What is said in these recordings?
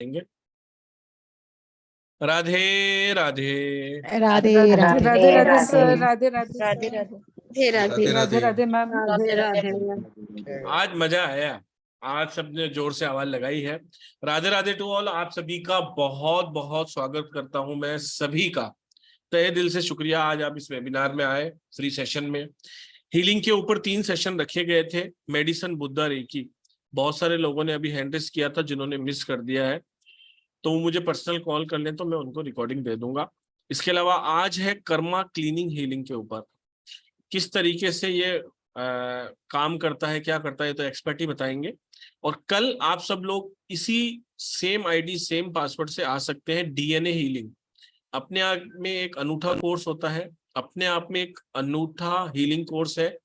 देंगे। Radhe Radhe. Radhe Radhe Radhe Radhe Radhe Radhe sir, Radhe Radhe Radhe sir, Radhe Radhe Radhe Radhe. Radhe ma'am. Radhe Radhe. आज मजा आया। आज सबने जोर से आवाज लगाई है। Radhe Radhe to all. आप सभी का बहुत बहुत स्वागत करता हूं मैं सभी का तहे दिल से। शुक्रिया आज आप इस वेबिनार में आए। फ्री सेशन में हीलिंग के ऊपर 3 सेशन रखे गए थे। Medicine, Buddha, reiki. बहुत सारे लोगों ने अभी हैंड रेस किया था जिन्होंने मिस कर दिया है, तो वो मुझे पर्सनल कॉल कर लें तो मैं उनको रिकॉर्डिंग दे दूंगा। इसके अलावा आज है कर्मा क्लीनिंग हीलिंग के ऊपर। किस तरीके से ये काम करता है, क्या करता है, तो एक्सपर्ट ही बताएंगे। और कल आप सब लोग इसी सेम आईडी सेम पासवर्ड से आ सकते हैं। डीएनए हीलिंग अपने आप में एक अनूठा कोर्स होता है, अपने आप में एक अनूठा हीलिंग कोर्स है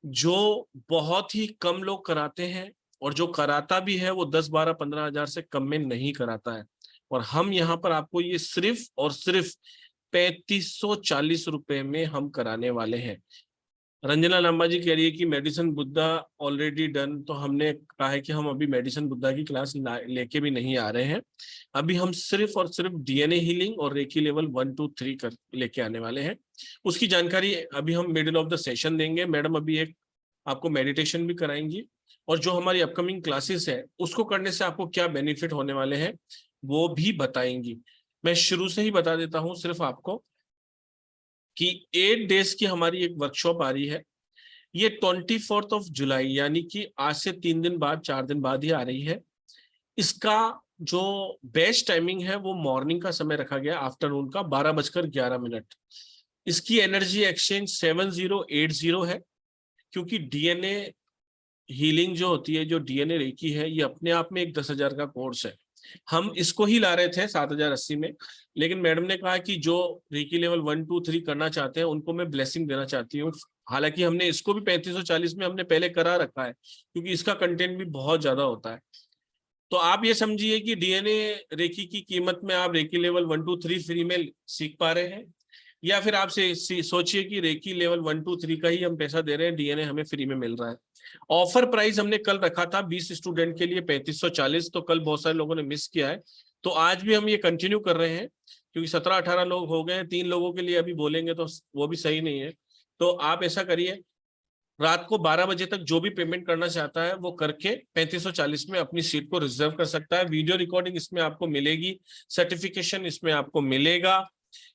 जो बहुत ही कम लोग कराते हैं, और जो कराता भी है वो 10, 12, 15 हजार से कम में नहीं कराता है। और हम यहाँ पर आपको ये सिर्फ और सिर्फ 3540 में हम कराने वाले हैं। रंजना लांबा जी कह रही है कि मेडिसिन बुद्धा ऑलरेडी डन, तो हमने कहा है कि हम अभी मेडिसिन बुद्धा की क्लास लेके भी नहीं आ रहे हैं। अभी हम सिर्फ और सिर्फ डीएनए हीलिंग और रेकी लेवल 1, 2, 3 कर लेके आने वाले हैं। उसकी जानकारी अभी हम मिडिल ऑफ द सेशन देंगे। मैडम अभी एक आपको मेडिटेशन भी कराएंगी, और जो हमारी अपकमिंग क्लासेस है उसको करने से आपको क्या बेनिफिट होने वाले हैं वो भी बताएंगी। मैं शुरू से ही बता देता हूँ सिर्फ आपको कि 8 डेज की हमारी एक वर्कशॉप आ रही है। ये 24 जुलाई यानी कि आज से 3 दिन बाद, 4 दिन बाद ही आ रही है। इसका जो बेस्ट टाइमिंग है वो मॉर्निंग का समय रखा गया, आफ्टरनून का 12:11। इसकी एनर्जी एक्सचेंज 7080 है, क्योंकि डीएनए हीलिंग जो होती है, जो डीएनए रेकी है, ये अपने आप में एक 10,000 का कोर्स है। हम इसको ही ला रहे थे 7080 में, लेकिन मैडम ने कहा कि जो रेकी लेवल 1, 2, 3 करना चाहते हैं उनको मैं ब्लेसिंग देना चाहती हूँ। हालांकि हमने इसको भी 3540 में हमने पहले करा रखा है, क्योंकि इसका कंटेंट भी बहुत ज्यादा होता है। तो आप ये समझिए कि डीएनए रेकी की कीमत में आप रेकी लेवल 1, 2, 3 फ्री में सीख पा रहे हैं, या फिर आप सोचिए कि रेकी लेवल 1, 2, 3 का ही हम पैसा दे रहे हैं, डीएनए हमें फ्री में मिल रहा है। ऑफर प्राइस हमने कल रखा था 20 स्टूडेंट के लिए 3540, तो कल बहुत सारे लोगों ने मिस किया है, तो आज भी हम ये कंटिन्यू कर रहे हैं, क्योंकि 17-18 लोग हो गए हैं। 3 लोगों के लिए अभी बोलेंगे तो वो भी सही नहीं है। तो आप ऐसा करिए, रात को 12 बजे तक जो भी पेमेंट करना चाहता है वो करके 3540 में अपनी सीट को रिजर्व कर सकता है। वीडियो रिकॉर्डिंग इसमें आपको मिलेगी, सर्टिफिकेशन इसमें आपको मिलेगा,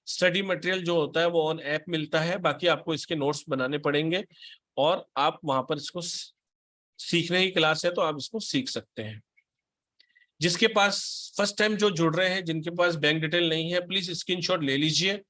स्टडी मटेरियल जो होता है वो ऑन ऐप मिलता है, बाकी आपको इसके नोट्स बनाने पड़ेंगे, और आप वहां पर इसको सीखने की क्लास है तो आप इसको सीख सकते हैं। जिसके पास फर्स्ट टाइम जो जुड़ रहे हैं, जिनके पास बैंक डिटेल नहीं है, प्लीज स्क्रीनशॉट ले लीजिए।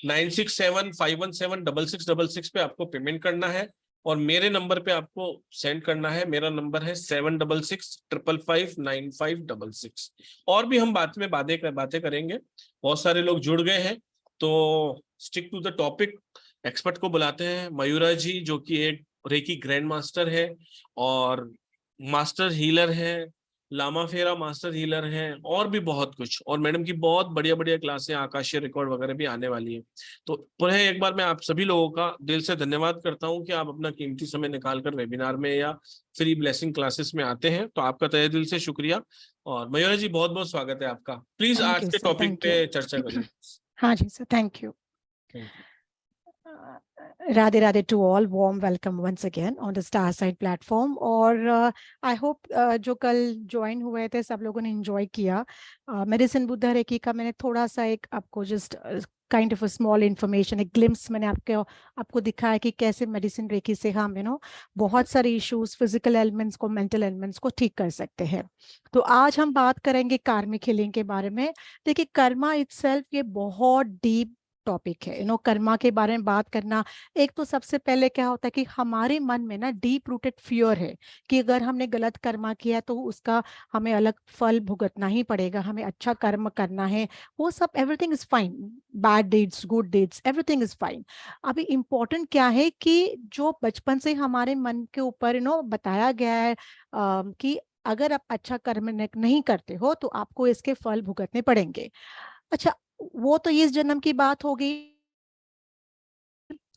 9675176666 पे आपको पेमेंट करना है, और मेरे नंबर पे आपको सेंड करना है। मेरा नंबर है 7665559566। और भी हम बात में बातें करेंगे। बहुत सारे लोग जुड़ गए हैं, तो stick to the topic. Expert को बुलाते हैं, मयूरा जी जो कि एक रेकी ग्रैंड मास्टर है और मास्टर हीलर है, लामा फेरा मास्टर हीलर हैं, और भी बहुत कुछ। और मैडम की बहुत बढ़िया बढ़िया क्लासें, आकाशीय रिकॉर्ड वगैरह भी आने वाली है। तो पुनः एक बार मैं आप सभी लोगों का दिल से धन्यवाद करता हूं कि आप अपना कीमती समय निकालकर वेबिनार में या फ्री ब्लेसिंग क्लासेस में आते हैं, तो आपका तहे दिल से शुक्रिया। और मयूरा जी बहुत बहुत स्वागत है आपका। प्लीज थैंक आज यू के सर, टॉपिक थैंक पे यू। चर्चा करें। हाँ जी sir, thank you. Thank you. Radhe Radhe to all, warm welcome once again on the Star Side platform। और आई होप जो कल ज्वाइन हुए थे सब लोगों ने एंजॉय किया। मेडिसिन बुद्धा रेकी का मैंने थोड़ा सा एक आपको just kind of a small information, एक ग्लिम्स मैंने आपको दिखाया कि कैसे मेडिसिन रेकी से हम बहुत सारे इश्यूज, फिजिकल एलिमेंट्स को, मेंटल एलिमेंट्स को ठीक कर सकते हैं। तो आज हम बात करेंगे कार्मिक हीलिंग के बारे में। देखिए, कर्मा इटसेल्फ ये बहुत डीप टॉपिक है। कर्मा के बारे में बात करना, एक तो सबसे पहले क्या होता है कि हमारे मन में ना डीप रूटेड फियर है कि अगर हमने गलत कर्मा किया तो उसका हमें अलग फल भुगतना ही पड़ेगा, हमें अच्छा कर्म करना है, वो सब everything is fine, bad deeds, good deeds, everything is fine. अभी इम्पोर्टेंट क्या है कि जो बचपन से हमारे मन के ऊपर बताया गया है कि अगर आप अच्छा कर्म नहीं करते हो तो आपको इसके फल भुगतने पड़ेंगे। अच्छा, वो तो इस जन्म की बात हो गई।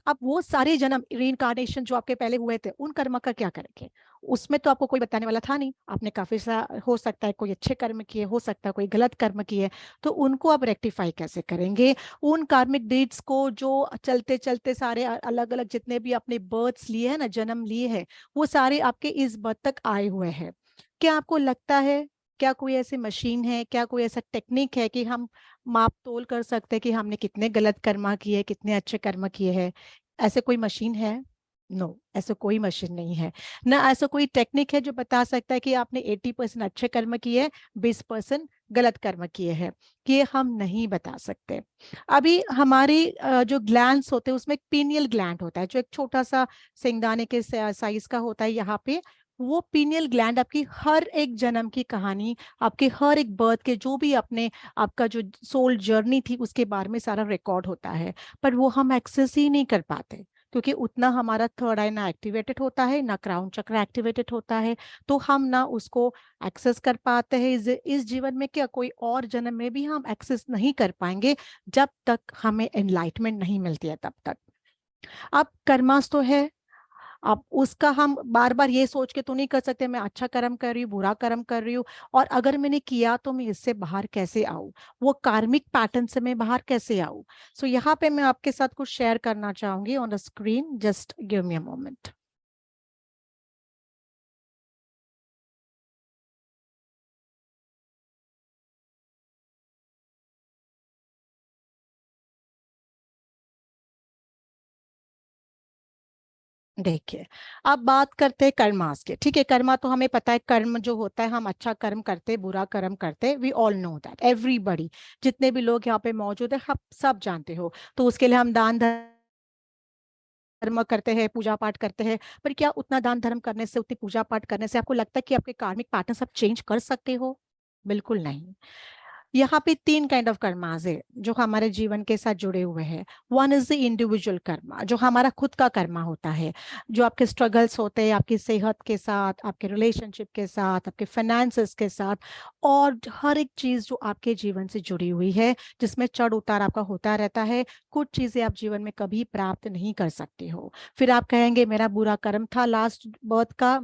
अब वो सारे जन्म रीइंकार्नेशन जो आपके पहले हुए थे उन कर्म का क्या करेंगे? उसमें तो आपको कोई बताने वाला था नहीं। आपने काफी सा हो सकता है कोई अच्छे कर्म किए, हो सकता है कोई गलत कर्म किए, तो उनको आप रेक्टिफाई कैसे करेंगे? उन कार्मिक डीड्स को जो चलते चलते सारे अलग अलग जितने भी आपने बर्थ्स लिए हैं ना, जन्म लिए हैं, वो सारे आपके इस बर्थ तक आए हुए हैं। क्या आपको लगता है, क्या कोई ऐसी मशीन है, क्या कोई ऐसा टेक्निक है कि हम माप तोल कर सकते हैं कि हमने कितने गलत कर्मा किए, कितने अच्छे कर्म किए हैं? ऐसे कोई मशीन है? नो, ऐसा कोई मशीन नहीं है। ना ऐसा कोई टेक्निक है जो बता सकता है कि आपने 80% अच्छे कर्म किए, 20% गलत कर्म किए हैं। कि ये हम नहीं बता सकते। अभी हमारी जो ग्लैंड्स होते हैं उसमें एक पीनियल ग्लैंड होता है, जो एक छोटा सा सिंगदाने के साइज का होता है यहाँ पे। वो पीनियल ग्लैंड आपकी हर एक जन्म की कहानी, आपके हर एक बर्थ के जो भी अपने आपका जो सोल जर्नी थी उसके बारे में सारा रिकॉर्ड होता है। पर वो हम एक्सेस ही नहीं कर पाते, क्योंकि उतना हमारा थर्ड आई ना एक्टिवेटेड होता है, ना क्राउन चक्र एक्टिवेटेड होता है। तो हम ना उसको एक्सेस कर पाते हैं। इस जीवन में क्या, कोई और जन्म में भी हम एक्सेस नहीं कर पाएंगे जब तक हमें एनलाइटमेंट नहीं मिलती है, तब तक। अब कर्मास तो है, अब उसका हम बार बार ये सोच के तो नहीं कर सकते मैं अच्छा कर्म कर रही हूँ, बुरा कर्म कर रही हूँ, और अगर मैंने किया तो मैं इससे बाहर कैसे आऊं, वो कार्मिक पैटर्न से मैं बाहर कैसे आऊं। सो यहाँ पे मैं आपके साथ कुछ शेयर करना चाहूंगी on the screen. Just give me a moment. देखिए, अब बात करते हैं कर्मास के। ठीक है, कर्मा तो हमें पता है, कर्म जो होता है हम अच्छा कर्म करते, बुरा कर्म करते, we all know that, everybody. जितने भी लोग यहाँ पे मौजूद है आप सब जानते हो। तो उसके लिए हम दान धर्म करते हैं, पूजा पाठ करते हैं। पर क्या उतना दान धर्म करने से, उतनी पूजा पाठ करने से आपको लगता है कि आपके कार्मिक पैटर्न सब चेंज कर सकते हो? बिल्कुल नहीं। यहाँ पे तीन काइंड ऑफ कर्मास है जो हमारे जीवन के साथ जुड़े हुए हैं। One is the individual Karma, जो हमारा खुद का कर्मा होता है, जो आपके स्ट्रगल्स होते हैं आपकी सेहत के साथ, आपके रिलेशनशिप के साथ, आपके फाइनेंसेस के साथ, और हर एक चीज जो आपके जीवन से जुड़ी हुई है, जिसमें चढ़ उतार आपका होता रहता है। कुछ चीजें आप जीवन में कभी प्राप्त नहीं कर सकते हो। फिर आप कहेंगे मेरा बुरा कर्म था लास्ट बर्थ का,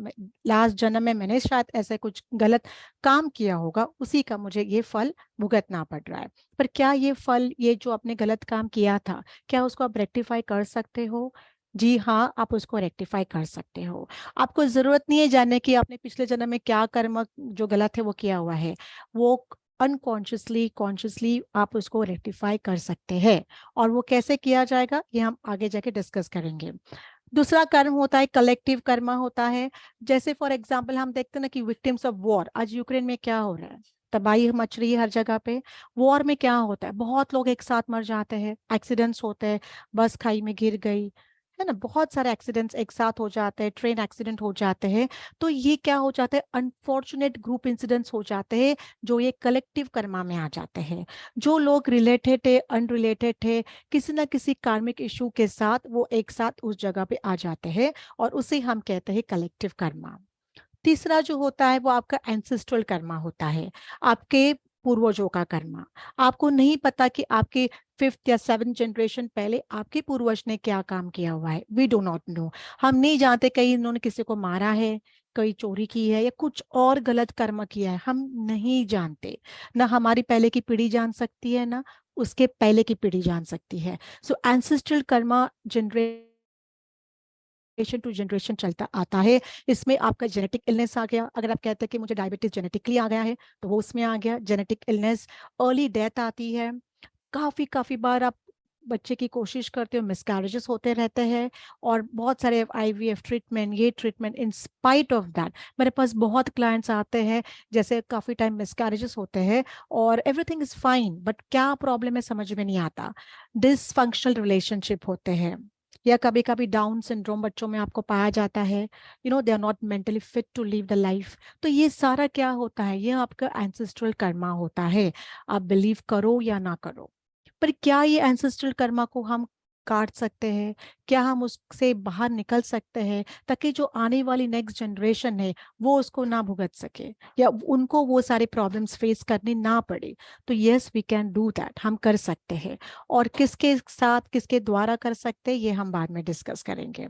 लास्ट जन्म में मैंने शायद ऐसे कुछ गलत काम किया होगा, उसी का मुझे ये फल भुगतना पड़ रहा है। पर क्या ये फल, ये जो आपने गलत काम किया था, क्या उसको आप रेक्टिफाई कर सकते हो? जी हाँ, आप उसको रेक्टिफाई कर सकते हो। आपको जरूरत नहीं है जानने की आपने पिछले जन्म में क्या कर्म जो गलत है वो किया हुआ है। वो अनकॉन्शियसली कॉन्शियसली आप उसको रेक्टिफाई कर सकते हैं। और वो कैसे किया जाएगा ये हम आगे जाके डिस्कस करेंगे। दूसरा कर्म होता है कलेक्टिव कर्म होता है। जैसे फॉर एग्जांपल हम देखते हैं ना कि विक्टिम्स ऑफ वॉर, आज यूक्रेन में क्या हो रहा है, तबाही मच रही है हर जगह पे। वॉर में क्या होता है, बहुत लोग एक साथ मर जाते हैं, एक्सीडेंट्स होते हैं, बस खाई में गिर गई, है ना, बहुत सारे एक्सीडेंट्स एक साथ हो जाते हैं, ट्रेन एक्सीडेंट हो जाते हैं। तो ये क्या हो जाता है, अनफॉर्चुनेट ग्रुप इंसिडेंट्स हो जाते हैं, जो ये कलेक्टिव कर्मा में आ जाते हैं। जो लोग रिलेटेड थे, अनरिलेटेड थे, किसी ना किसी कार्मिक इशू के साथ वो एक साथ उस जगह पे आ जाते हैं, और उसे हम कहते हैं कलेक्टिव कर्मा। तीसरा जो होता है वो आपका एंसेस्ट्रल कर्मा होता है, आपके पूर्वजों का कर्मा। आपको नहीं पता कि आपके 5th या 7th जनरेशन पहले आपके पूर्वज ने क्या काम किया हुआ है, वी डू नॉट नो। हम नहीं जानते, कहीं इन्होंने किसी को मारा है, कहीं चोरी की है, या कुछ और गलत कर्म किया है, हम नहीं जानते। ना हमारी पहले की पीढ़ी जान सकती है, ना उसके पहले की पीढ़ी जान सकती है। So ancestral karma generation to generation चलता आता है। इसमें आपका जेनेटिक इलनेस आ गया, अगर आप कहते हैं कि मुझे डायबिटीज जेनेटिकली आ गया है, तो वो उसमें आ गया जेनेटिक इलनेस। अर्ली डेथ आती है, काफी काफी बार आप बच्चे की कोशिश करते हो, मिसकैरेजेस होते रहते हैं, और बहुत सारे आईवीएफ ट्रीटमेंट, ये treatment, in spite of that मेरे पास बहुत क्लाइंट्स आते हैं, जैसे काफी टाइम मिसकैरेजेस होते हैं और एवरीथिंग इज फाइन, बट क्या प्रॉब्लम है समझ में नहीं आता। डिसफंक्शनल रिलेशनशिप होते हैं, या कभी कभी डाउन सिंड्रोम बच्चों में आपको पाया जाता है, they are not mentally fit to live the life. तो ये सारा क्या होता है, ये आपका एंसेस्ट्रल कर्मा होता है, आप बिलीव करो या ना करो। पर क्या ये एंसेस्ट्रल कर्मा को हम काट सकते हैं, क्या हम उससे बाहर निकल सकते हैं ताकि जो आने वाली नेक्स्ट जनरेशन है वो उसको ना भुगत सके या उनको वो सारे प्रॉब्लम्स फेस करनी ना पड़े। तो yes we can do that, हम कर सकते हैं। और किसके साथ, किसके द्वारा कर सकते हैं, ये हम बाद में डिस्कस करेंगे।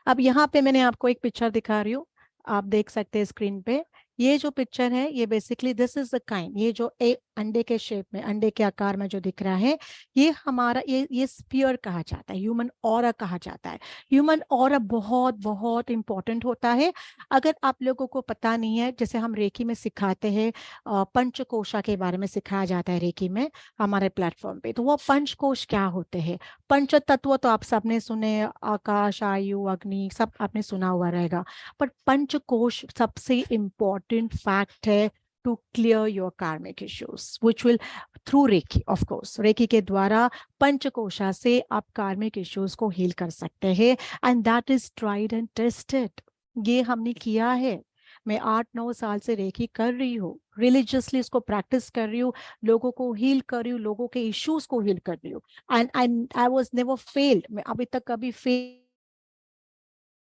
अब यहाँ पे मैंने आपको एक पिक्चर दिखा रही हूँ, आप देख सकते हैं स्क्रीन पे। ये जो पिक्चर है ये basically this is the kind, ये जो एक अंडे के शेप में, अंडे के आकार में जो दिख रहा है, ये हमारा ये स्फीयर कहा जाता है, ह्यूमन ऑरा कहा जाता है। ह्यूमन ऑरा बहुत बहुत इंपॉर्टेंट होता है। अगर आप लोगों को पता नहीं है, जैसे हम रेकी में सिखाते हैं, पंचकोशा के बारे में सिखाया जाता है रेकी में हमारे प्लेटफॉर्म पे। तो वो पंचकोश क्या होते हैं? पंच तत्व तो आप सबने सुने, आकाश, आयु, अग्नि, सब आपने सुना हुआ रहेगा। पर पंचकोश सबसे इंपॉर्टेंट फैक्ट है to clear your karmic issues which will through reiki. Of course reiki के द्वारा पंचकोशा से आप कार्मिक इश्यूज को हील कर सकते हैं, and that is tried and tested. ये हमने किया है। मैं 8-9 साल से रेकी कर रही हूँ, रिलीजियसली इसको प्रैक्टिस कर रही हूँ, लोगों को हील कर रही हूँ, लोगों के इश्यूज को हील कर रही हूँ। And I was never failed, मैं अभी तक कभी फेल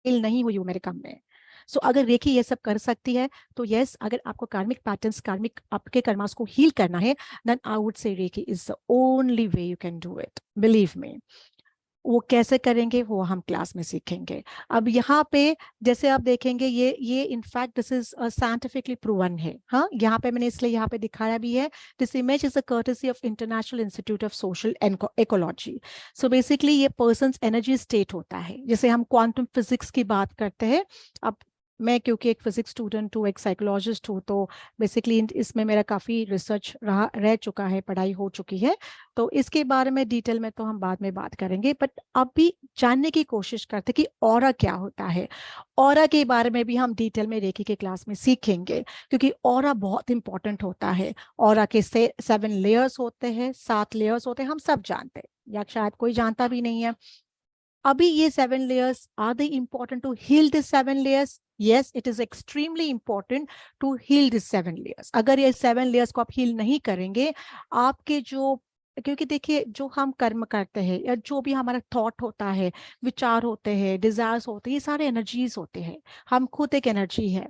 नहीं हुई हूँ मेरे काम में। सो अगर रेखी ये सब कर सकती है तो यस, अगर आपको कार्मिक पैटर्न्स, कार्मिक आपके कर्मास को हील करना है, then I would say reiki is the only way you can do it, believe me. वो कैसे करेंगे वो हम क्लास में सीखेंगे। अब यहाँ पे जैसे आप देखेंगे, ये in fact this is scientifically proven है। हाँ, यहाँ पे मैंने इसलिए यहाँ पे दिखाया भी है। This image is a courtesy of international institute of social ecology. So basically ये पर्सन एनर्जी स्टेट होता है, जैसे हम क्वांटम फिजिक्स की बात करते हैं। अब मैं क्योंकि एक फिजिक्स स्टूडेंट हूँ, एक साइकोलॉजिस्ट हूँ, तो बेसिकली इसमें मेरा काफ़ी रिसर्च रह चुका है, पढ़ाई हो चुकी है। तो इसके बारे में डिटेल में तो हम बाद में बात करेंगे, बट अभी जानने की कोशिश करते कि ऑरा क्या होता है। ऑरा के बारे में भी हम डिटेल में रेकी के क्लास में सीखेंगे, क्योंकि ऑरा बहुत इंपॉर्टेंट होता है। ऑरा के 7 लेयर्स होते हैं, 7 लेयर्स होते हैं, हम सब जानते हैं या शायद कोई जानता भी नहीं है। अभी ये 7 layers, are they important to heal this 7 layers? Yes, it is extremely important to heal this 7 layers. अगर ये 7 layers को आप heal नहीं करेंगे, आपके जो, क्योंकि देखिए जो हम कर्म करते हैं या जो भी हमारा थॉट होता है, विचार होते हैं, डिजायर्स होते हैं, ये सारे एनर्जीज होते हैं। हम खुद एक एनर्जी है,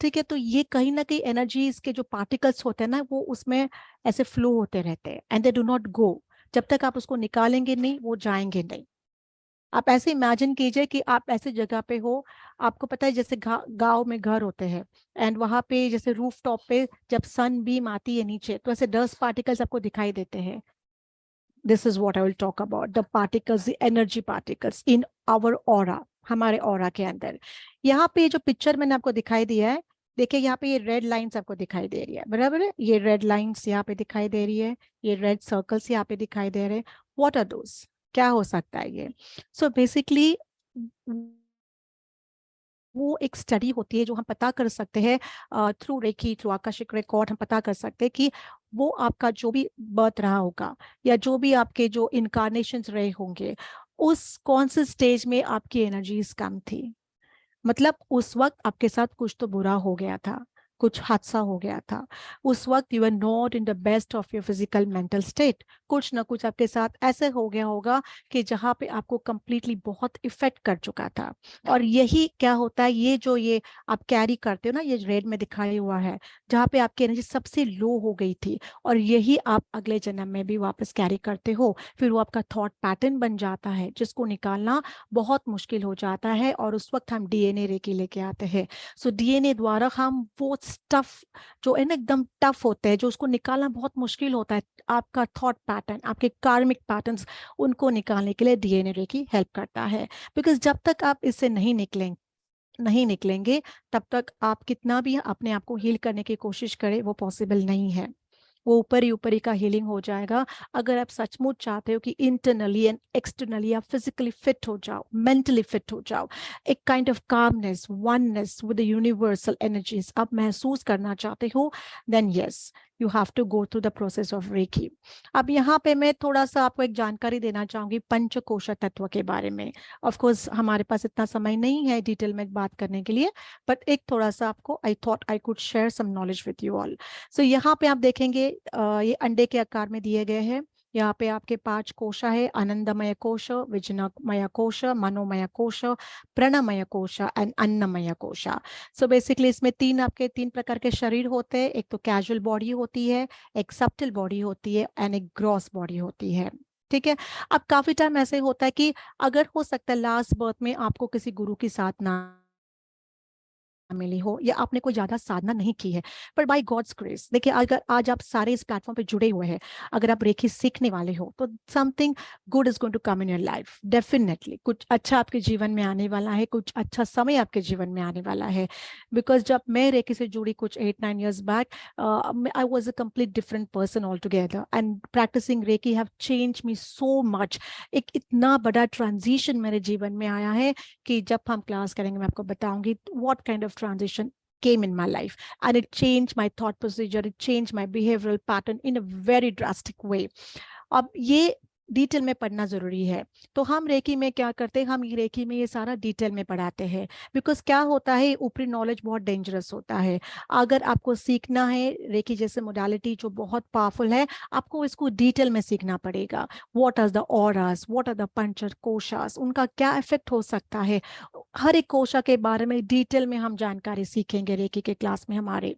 ठीक है? तो ये कहीं ना कहीं एनर्जीज के जो पार्टिकल्स होते हैं ना, वो उसमें ऐसे फ्लो होते रहते हैं, and they do not go. जब तक आप उसको निकालेंगे नहीं, वो जाएंगे नहीं। आप ऐसे इमेजिन कीजिए कि आप ऐसे जगह पे हो, आपको पता है जैसे गांव में घर होते हैं, एंड वहां पे जैसे रूफ टॉप पे जब सन बीम आती है नीचे, तो ऐसे डस्ट पार्टिकल्स आपको दिखाई देते हैं। This is what I will talk about, the particles, the energy particles in our aura, हमारे ऑरा के अंदर। यहाँ पे जो पिक्चर मैंने आपको दिखाई दिया है, देखिए यहाँ पे ये रेड लाइंस आपको दिखाई दे रही है, बराबर है? ये रेड लाइंस यहाँ पे दिखाई दे रही है, ये रेड सर्कल्स यहाँ पे दिखाई दे रहे हैं। What are those? क्या हो सकता है ये? सो बेसिकली वो एक स्टडी होती है जो हम पता कर सकते हैं through reiki, through akashic record, हम पता कर सकते हैं कि वो आपका जो भी बर्थ रहा होगा या जो भी आपके जो इनकारनेशंस रहे होंगे, उस कौन से स्टेज में आपकी एनर्जीज कम थी। मतलब उस वक्त आपके साथ कुछ तो बुरा हो गया था, कुछ हादसा हो गया था, उस वक्त you are not in the best of your physical mental state. कुछ ना कुछ आपके साथ ऐसे हो गया होगा कि जहाँ पे आपको कंप्लीटली बहुत इफेक्ट कर चुका था। और यही क्या होता है, ये जो ये आप कैरी करते हो ना, ये रेड में दिखाया हुआ है, जहाँ पे आपकी एनर्जी सबसे लो हो गई थी, और यही आप अगले जन्म में भी वापस कैरी करते हो। फिर वो आपका थॉट पैटर्न बन जाता है, जिसको निकालना बहुत मुश्किल हो जाता है, और उस वक्त हम डीएनए रेकी लेके आते हैं। सो डीएनए द्वारा हम वो स्टफ जो है ना एकदम टफ होते हैं, जो उसको निकालना बहुत मुश्किल होता है, आपका थॉट पैटर्न, आपके कार्मिक पैटर्न्स, उनको निकालने के लिए डीएनए रेकी हेल्प करता है। बिकॉज जब तक आप इससे नहीं निकलेंगे, तब तक आप कितना भी अपने आप को हील करने की कोशिश करें, वो पॉसिबल नहीं है। वो ऊपर ही का हीलिंग हो जाएगा। अगर आप सचमुच चाहते हो कि इंटरनली एंड एक्सटर्नली आप फिजिकली फिट हो जाओ, मेंटली फिट हो जाओ, एक kind of calmness, oneness with the universal energies आप महसूस करना चाहते हो, then yes, you have to go through the process of reiki. अब यहाँ पे मैं थोड़ा सा आपको एक जानकारी देना चाहूंगी पंचकोशा तत्व के बारे में। ऑफ कोर्स हमारे पास इतना समय नहीं है डिटेल में बात करने के लिए, बट एक थोड़ा सा आपको I thought I could share some knowledge with you all. So यहाँ पे आप देखेंगे ये अंडे के आकार में दिए गए हैं। यहाँ पे आपके 5 कोशा है, आनंदमय कोश, विजनमय कोश, मनोमय कोश, प्रणमय कोश एंड अन्नमय कोश। सो बेसिकली इसमें तीन प्रकार के शरीर होते हैं। एक तो कैजुअल बॉडी होती है, एक सब्टिल बॉडी होती है एंड एक ग्रॉस बॉडी होती है। ठीक है। अब काफी टाइम ऐसे होता है कि अगर हो सकता है लास्ट बर्थ में आपको किसी गुरु की साथ ना मिली हो या आपने कोई ज्यादा साधना नहीं की है, पर बाय गॉड्स ग्रेस देखिए, अगर आज आप सारे इस प्लेटफॉर्म पे जुड़े हुए हैं, अगर आप रेखी सीखने वाले हो तो something good is going to come in your life. Definitely कुछ अच्छा आपके जीवन में आने वाला है, कुछ अच्छा समय आपके जीवन में आने वाला है। बिकॉज जब मैं रेखी से जुड़ी कुछ 8-9 years बैक, I was a complete different person all together and practicing reiki have change me so much. एक इतना बड़ा ट्रांजिशन मेरे जीवन में आया है कि जब हम क्लास करेंगे मैं आपको बताऊंगी what kind of transition came in my life, and it changed my thought procedure, it changed my behavioral pattern in a very drastic way. अब ये डिटेल में पढ़ना जरूरी है। तो हम रेकी में क्या करते हैं, हम रेकी में ये सारा डिटेल में पढ़ाते हैं। बिकॉज क्या होता है, ऊपरी नॉलेज बहुत डेंजरस होता है। अगर आपको सीखना है रेकी जैसे मोडालिटी जो बहुत पावरफुल है, आपको इसको डिटेल में सीखना पड़ेगा। What are the auras, what are the pancha koshas, उनका क्या इफेक्ट हो सकता है, हर एक कोशा के बारे में डिटेल में हम जानकारी सीखेंगे रेकी के क्लास में हमारे।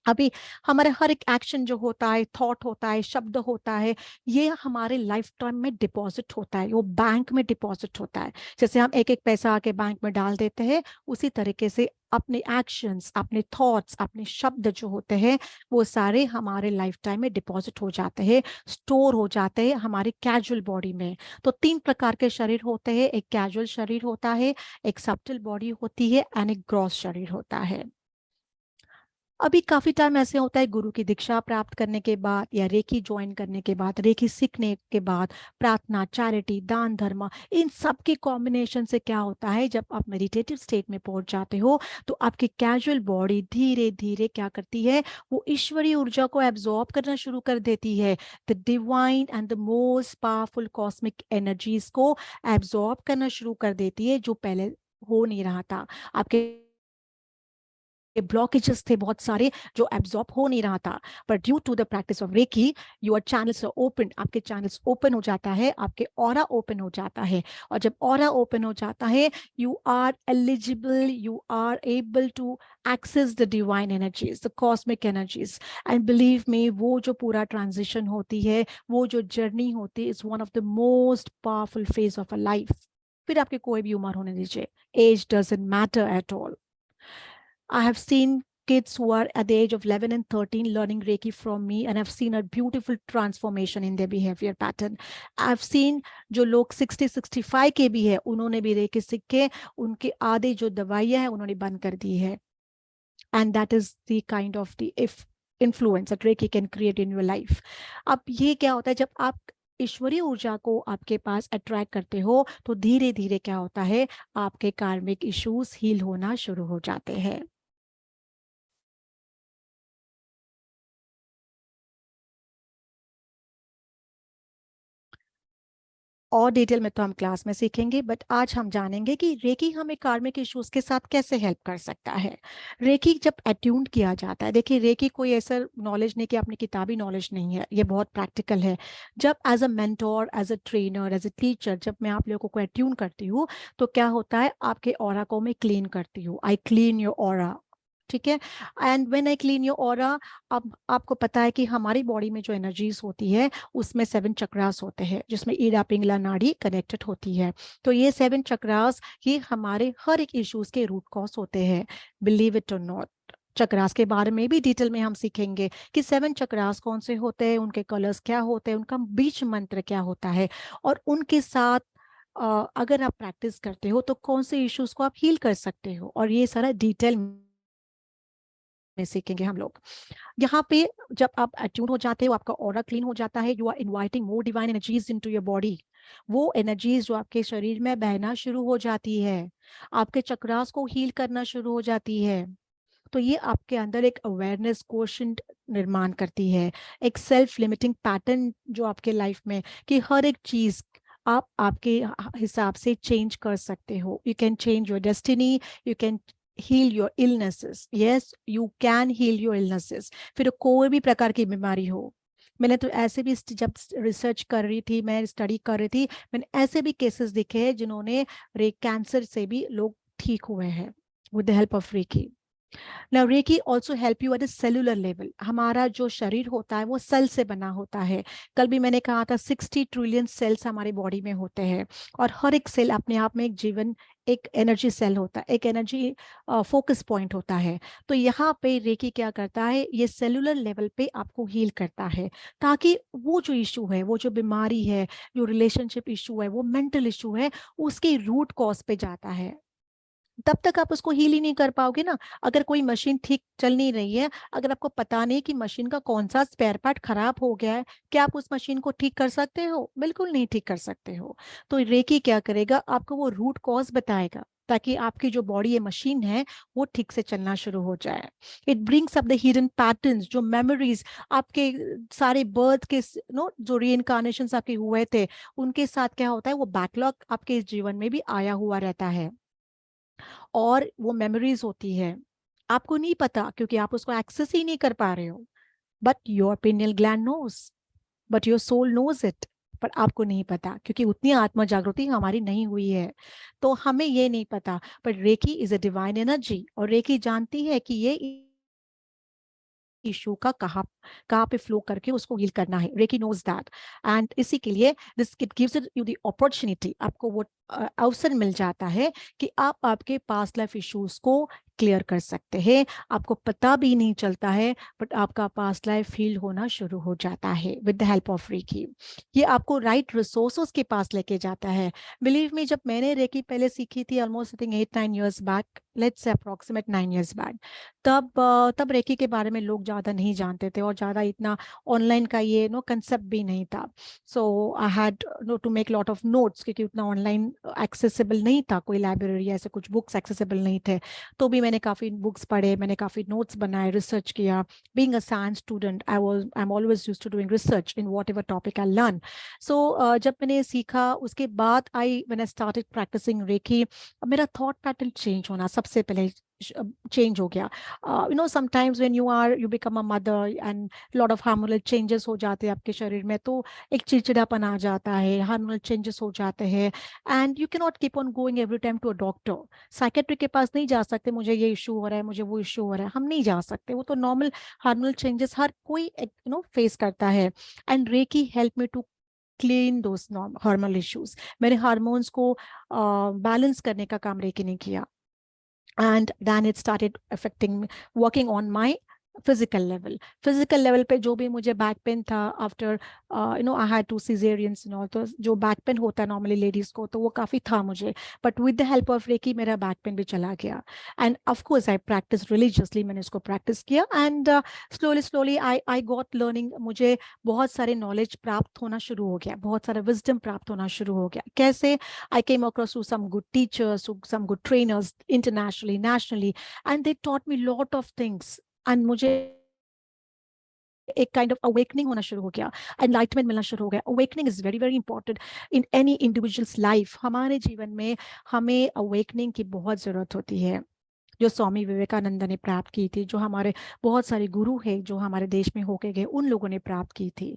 अभी हमारे हर एक एक्शन जो होता है, थॉट होता है, शब्द होता है, ये हमारे लाइफ टाइम में डिपॉजिट होता है, वो बैंक में डिपॉजिट होता है। जैसे हम एक एक पैसा आके बैंक में डाल देते हैं, उसी तरीके से अपने एक्शंस, अपने थॉट्स, अपने शब्द जो होते हैं, वो सारे हमारे लाइफ टाइम में डिपॉजिट हो जाते हैं, स्टोर हो जाते हैं हमारी कैजुअल बॉडी में। तो 3 प्रकार के शरीर होते हैं, एक कैजुअल शरीर होता है, एक सब्टिल बॉडी होती है एंड एक ग्रॉस शरीर होता है। अभी काफी टाइम ऐसे होता है गुरु की दीक्षा प्राप्त करने के बाद या रेकी ज्वाइन करने के बाद, रेकी सीखने के बाद, प्रार्थना, चैरिटी, दान, धर्म, इन सब के कॉम्बिनेशन से क्या होता है, जब आप मेडिटेटिव स्टेट में पहुंच जाते हो तो आपकी कैजुअल बॉडी धीरे धीरे क्या करती है, वो ईश्वरीय ऊर्जा को एब्जॉर्ब करना शुरू कर देती है। The divine and the most powerful cosmic energies को एब्जॉर्ब करना शुरू कर देती है, जो पहले हो नहीं रहा था। आपके ब्लॉकेजेस थे बहुत सारे जो एब्जॉर्ब हो नहीं रहा था, पर due to the practice of reiki your channels are open, आपके चैनल्स ओपन हो जाता है, आपके ऑरा ओपन हो जाता है। और जब ऑरा ओपन हो जाता है, you are eligible, you are able to access the divine energies, the cosmic energies. And believe me, वो जो पूरा ट्रांजिशन होती है, वो जो जर्नी होती है, is one of the most powerful phase of a life. फिर आपके कोई भी उम्र होने दीजिए, age doesn't matter at all. I have seen kids who are at the age of 11 and 13 learning Reiki from me, and I've seen a beautiful transformation in their behavior pattern. I've seen जो लोग 60-65 के भी है, उन्होंने भी recce सीख के उनके आधे जो दवाइयां हैं उन्होंने बंद कर दी है। And that is the kind of the influence that Reiki can create in your life. अब ये क्या होता है, जब आप ईश्वरीय ऊर्जा को आपके पास अट्रैक्ट करते हो तो धीरे धीरे क्या होता है, आपके कार्मिक इश्यूज हील होना शुरू हो जाते हैं। और डिटेल में तो हम क्लास में सीखेंगे, बट आज हम जानेंगे कि रेकी हमें कार्मिक इश्यूज के साथ कैसे हेल्प कर सकता है। रेकी जब अट्यून्ड किया जाता है, देखिए रेकी कोई ऐसा नॉलेज नहीं कि अपनी किताबी नॉलेज नहीं है, ये बहुत प्रैक्टिकल है। जब as a mentor, as a trainer, as a teacher, जब मैं आप लोगों को अट्यून करती हूँ तो क्या होता है, आपके ऑरा को मैं क्लीन करती हूँ। आई क्लीन योर ऑरा, ठीक है। And when I clean your aura, अब आपको पता है कि हमारी बॉडी में जो एनर्जीज होती है उसमें 7 चक्रास होते हैं, जिसमें ईड़ा पिंगला नाड़ी कनेक्टेड होती है। तो ये 7 चक्रास, ये हमारे हर एक इश्यूज के रूट कॉज होते हैं, बिलीव इट और नॉट। चक्रास के बारे में भी डिटेल में हम सीखेंगे कि 7 चक्रास कौन से होते हैं, उनके कलर्स क्या होते हैं, उनका बीच मंत्र क्या होता है, और उनके साथ अगर आप प्रैक्टिस करते हो तो कौन से इश्यूज को आप हील कर सकते हो, और ये सारा डिटेल में सीखेंगे हम लोग। यहाँ पे जब आप अट्यून हो जाते हो, आपका ऑरा क्लीन हो जाता है, you are inviting more divine energies into your body. वो एनर्जीज जो आपके शरीर में बहना शुरू हो जाती है, आपके चक्रास को हील करना शुरू हो जाती है। तो ये आपके अंदर एक अवेयरनेस क्वोशंट निर्माण करती है, एक सेल्फ लिमिटिंग पैटर्न जो आपके लाइफ में, कि हर एक चीज आप आपके हिसाब से चेंज कर सकते हो। You can change your destiny, you can heal your illnesses. Yes, you can heal your illnesses. फिर कोई भी प्रकार की बीमारी हो, मैंने तो ऐसे भी जब रिसर्च कर रही थी, मैं स्टडी कर रही थी, मैंने ऐसे भी केसेस देखे हैं जिन्होंने कैंसर से भी लोग ठीक हुए हैं with the help of reiki. Now, Reiki also help you at a cellular level. हमारा जो शरीर होता है वो सेल से बना होता है। कल भी मैंने कहा था 60 ट्रिलियन सेल्स हमारे बॉडी में होते हैं, और हर एक सेल अपने आप में एक जीवन, एक एनर्जी सेल होता है, एक एनर्जी फोकस पॉइंट होता है। तो यहाँ पे रेकी क्या करता है, ये सेलुलर लेवल पे आपको हील करता है, ताकि वो जो इशू है, वो जो बीमारी है, जो रिलेशनशिप इशू है, वो मेंटल इशू है, उसके रूट कॉज पे जाता है। तब तक आप उसको हील ही नहीं कर पाओगे ना। अगर कोई मशीन ठीक चल नहीं रही है, अगर आपको पता नहीं कि मशीन का कौन सा स्पेयर पार्ट खराब हो गया है, क्या आप उस मशीन को ठीक कर सकते हो? बिल्कुल नहीं ठीक कर सकते हो। तो रेकी क्या करेगा, आपको वो रूट कॉज बताएगा, ताकि आपकी जो बॉडी ये मशीन है वो ठीक से चलना शुरू हो जाए। It brings up the hidden patterns, जो मेमोरीज आपके सारे बर्थ के नो जो री आपके हुए थे, उनके साथ क्या होता है, वो बैकलॉग आपके जीवन में भी आया हुआ रहता है, और वो मेमोरीज होती है, आपको नहीं पता क्योंकि आप उसको एक्सेस ही नहीं कर पा रहे हो। But your pineal gland knows, but your soul knows it, पर आपको नहीं पता क्योंकि उतनी आत्मा जागृति हमारी नहीं हुई है, तो हमें ये नहीं पता। पर reiki is a divine energy, और रेकी जानती है कि ये इशू का कहाँ कहाँ पे फ्लो करके उसको हील करना है। रेकी नोज दैट, एंड इसी के लिए this it gives you the opportunity, आपको वो अवसर मिल जाता है कि आप आपके पास्ट लाइफ इश्यूज को क्लियर कर सकते हैं। आपको पता भी नहीं चलता है, बट आपका पास्ट लाइफ हील होना शुरू हो जाता है with the help of reiki. ये आपको राइट रिसोर्सेज के पास लेके जाता है। बिलीव मी, जब मैंने रेकी पहले सीखी थी, almost I think 8-9 years back, let's say approximate 9 years back, तब रेकी के बारे में लोग ज़्यादा नहीं जानते थे, और ज़्यादा इतना ऑनलाइन का ये कंसेप्ट भी नहीं था। So I had to make lot of notes, क्योंकि उतना ऑनलाइन एक्सेसिबल नहीं था, कोई लाइब्रेरी ऐसे कुछ बुक्स एक्सेसिबल नहीं थे। तो भी मैंने काफ़ी बुक्स पढ़े, मैंने काफ़ी नोट्स बनाए, रिसर्च किया। Being a science student, I am always used to doing research in whatever topic I learn. So जब मैंने सीखा, उसके बाद I when I started practicing reiki, मेरा थॉट पैटर्न चेंज होना सबसे पहले चेंज हो गया। Sometimes when you become a mother and lot of hormonal changes हो जाते हैं आपके शरीर में, तो एक चिड़चिड़ापन आ जाता है, हार्मोनल चेंजेस हो जाते हैं, and you can not keep on going every time to a doctor. Psychiatric के पास नहीं जा सकते, मुझे ये इशू हो रहा है, मुझे वो इशू हो रहा है, हम नहीं जा सकते। वो तो नॉर्मल हार्मोनल चेंजेस हर कोई फेस करता है, and reiki help me to clean those hormonal issues. मैंने हार्मोन्स को बैलेंस करने का काम रेकी ने किया, and then it started affecting, working on my physical level पे जो भी मुझे बैक पेन था आफ्टर आई हैड 2 cesareans, तो जो बैक पेन होता है नॉर्मली लेडीज को, तो वो काफ़ी था मुझे, but with the help of Reiki मेरा बैक पेन भी चला गया। And of course I practice religiously, मैंने इसको प्रैक्टिस किया, and slowly slowly I got learning, मुझे बहुत सारे नॉलेज प्राप्त होना शुरू हो गया, बहुत सारा विजडम प्राप्त होना शुरू हो गया। कैसे? I came across to some good teachers, some good trainers internationally, nationally, and they taught me lot of things, and मुझे एक काइंड ऑफ अवेकनिंग होना शुरू हो गया, एनलाइटमेंट मिलना शुरू हो गया। Awakening is very very important in any individuals life. हमारे जीवन में हमें अवेकनिंग की बहुत ज़रूरत होती है, जो स्वामी विवेकानंद ने प्राप्त की थी, जो हमारे बहुत सारे गुरु हैं जो हमारे देश में होके गए, उन लोगों ने प्राप्त की थी।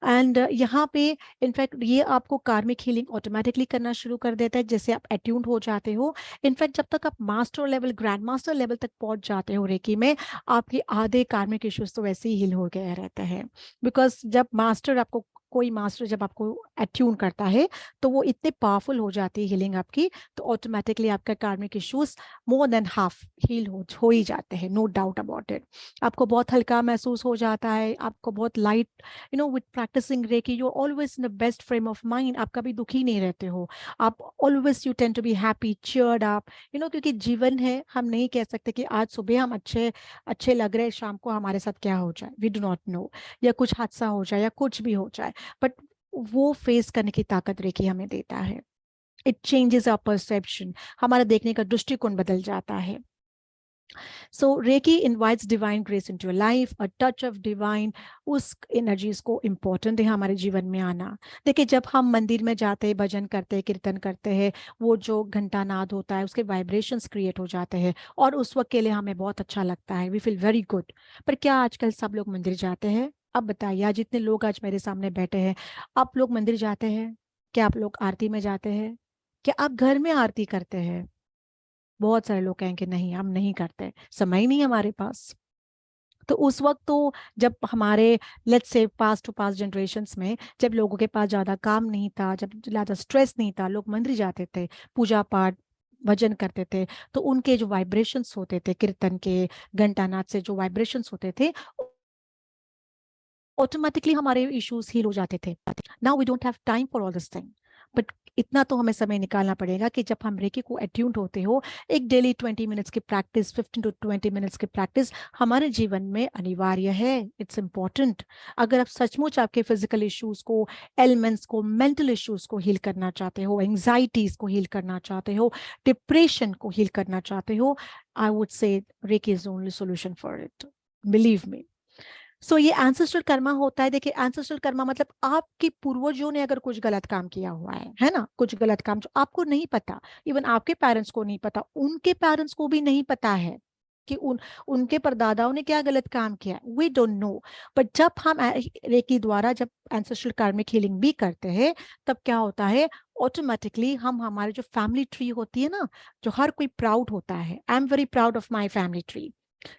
एंड यहाँ पे इनफैक्ट ये आपको कार्मिक हीलिंग ऑटोमेटिकली करना शुरू कर देता है, जैसे आप अट्यून्ड हो जाते हो। इनफैक्ट जब तक आप master level, grand master level तक पहुंच जाते हो रेकी में, आपके आधे कार्मिक इश्यूज तो वैसे ही हील हो गया रहता है। बिकॉज जब मास्टर आपको, कोई मास्टर जब आपको अट्यून करता है, तो वो इतने पावरफुल हो जाती है हीलिंग आपकी, तो ऑटोमेटिकली आपका karmic issues more than half heal हो ही जाते हैं, नो डाउट अबाउट इट। आपको बहुत हल्का महसूस हो जाता है, आपको बहुत light, with practicing Reiki you always in the best frame of mind, आप कभी दुखी नहीं रहते हो, आप always you tend to be happy, cheered up, क्योंकि जीवन है, हम नहीं कह सकते कि आज सुबह हम अच्छे अच्छे लग रहे हैं, शाम को हमारे साथ क्या हो जाए, वी डू नॉट नो, या कुछ हादसा हो जाए या कुछ भी हो जाए, बट वो फेस करने की ताकत रेकी हमें देता है। इट चेंजेस आवर परसेप्शन, हमारा देखने का दृष्टिकोण बदल जाता है। So reiki invites divine grace into your life, a touch of divine, उस एनर्जीज को इम्पोर्टेंट है हमारे जीवन में आना। देखिए, जब हम मंदिर में जाते हैं, भजन करते हैं, कीर्तन करते हैं, वो जो घंटा नाद होता है, उसके वाइब्रेशंस क्रिएट हो जाते हैं, और उस वक्त के लिए हमें बहुत अच्छा लगता है, वी फील वेरी गुड। पर क्या आजकल सब लोग मंदिर जाते हैं? अब बताइए, आज जितने लोग आज मेरे सामने बैठे हैं, आप लोग मंदिर जाते हैं? क्या आप लोग आरती में जाते हैं? क्या आप घर में आरती करते हैं? बहुत सारे लोग कहेंगे नहीं, हम नहीं करते, समय ही नहीं हमारे पास। तो उस वक्त तो जब हमारे let's say past to past generations में, जब लोगों के पास ज्यादा काम नहीं था, जब ज्यादा स्ट्रेस नहीं था, लोग मंदिर जाते थे, पूजा पाठ भजन करते थे, तो उनके जो वाइब्रेशंस होते थे, कीर्तन के, घंटा नाद से जो वाइब्रेशंस होते थे, ऑटोमेटिकली हमारे इश्यूज हील हो जाते थे। Now we don't have time for all this thing, but इतना तो हमें समय निकालना पड़ेगा कि जब हम रेकी को अट्यून्ड होते हो, एक डेली 20 मिनट्स की प्रैक्टिस, 15 to 20 मिनट्स की प्रैक्टिस हमारे जीवन में अनिवार्य है। It's important. अगर आप सचमुच आपके फिजिकल इश्यूज को, एलिमेंट्स को, मेंटल इश्यूज को हील करना चाहते हो, एंजाइटीज को हील करना चाहते हो, डिप्रेशन को हील करना चाहते हो, I would say reiki is only solution for it, believe me. So ये एंसेस्ट्रल कर्मा होता है। देखिए, एंसेस्ट्रल कर्मा मतलब आपके पूर्वजों ने अगर कुछ गलत काम किया हुआ है ना, कुछ गलत काम जो आपको नहीं पता, इवन आपके पेरेंट्स को नहीं पता, उनके पेरेंट्स को भी नहीं पता है कि उनके परदादाओं ने क्या गलत काम किया, वी डोंट नो। बट जब हम रेकी द्वारा जब एंसेस्ट्रल कार्मिक हीलिंग भी करते हैं, तब क्या होता है, ऑटोमेटिकली हम हमारे जो फैमिली ट्री होती है ना, जो हर कोई प्राउड होता है, I am very proud of my family tree.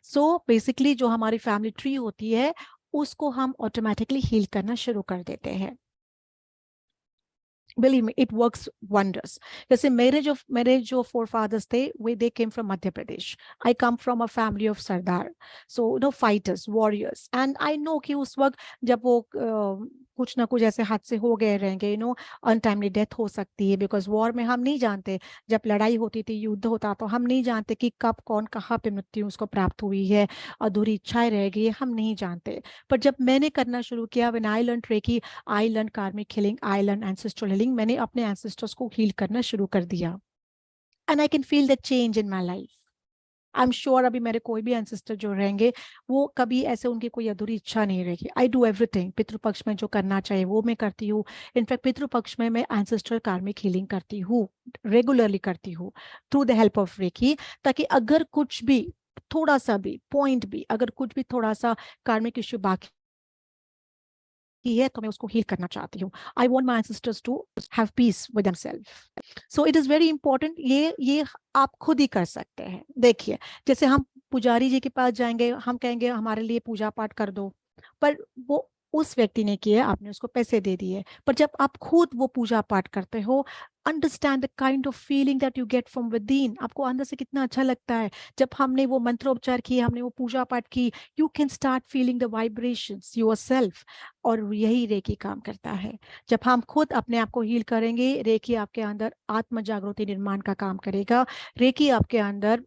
So basically जो हमारी फैमिली ट्री होती है, उसको हम ऑटोमेटिकली हील करना शुरू कर देते हैं। Believe me, it works wonders. जैसे मेरे जो फोर फादर्स थे, वे they came from Madhya Pradesh. I come from a family of Sardar, so no fighters, warriors, and I know कि उस वक्त जब वो कुछ ना कुछ ऐसे हादसे हो गए रहेंगे, अनटाइमली डेथ हो सकती है, बिकॉज वॉर में हम नहीं जानते, जब लड़ाई होती थी, युद्ध होता, तो हम नहीं जानते कि कब कौन कहाँ पे मृत्यु उसको प्राप्त हुई है, अधूरी इच्छाएं रह गई है, हम नहीं जानते। पर जब मैंने करना शुरू किया, when I learn reiki, I learn karmic healing, I learn ancestral healing, मैंने अपने एंसेस्टर्स को हील करना शुरू कर दिया, and I can feel the change in my life. I am sure अभी मेरे कोई भी एंसेस्टर जो रहेंगे, वो कभी ऐसे उनकी कोई अधूरी इच्छा नहीं रहेगी। आई डू एवरीथिंग, पितृपक्ष में जो करना चाहिए वो मैं करती हूँ। इनफैक्ट पितृपक्ष में मैं एंसेस्ट्रल कार्मिक हीलिंग करती हूँ, रेगुलरली करती हूँ, through the help of Reiki, ताकि अगर कुछ भी, थोड़ा सा भी पॉइंट भी, अगर कुछ भी थोड़ा सा कार्मिक इश्यू बाकी है, तो मैं उसको हील करना चाहती हूँ। I want my ancestors to have peace with themselves. So it is very important. ये आप खुद ही कर सकते हैं। देखिए, जैसे हम पुजारी जी के पास जाएंगे, हम कहेंगे हमारे लिए पूजा पाठ कर दो, पर वो उस व्यक्ति ने किया, आपने उसको पैसे दे दिए। पर जब आप खुद वो पूजा पाठ करते हो, understand the kind of feeling that you get from with in, आपको अंदर से कितना अच्छा लगता है। जब हमने वो मंत्रोपचार किए, हमने वो पूजा पाठ की, you can start feeling the vibrations yourself. और यही रेकी काम करता है। जब हम खुद अपने आप को हील करेंगे, रेकी आपके अंदर आत्म जागृति निर्माण का काम करेगा। रेकी आपके अंदर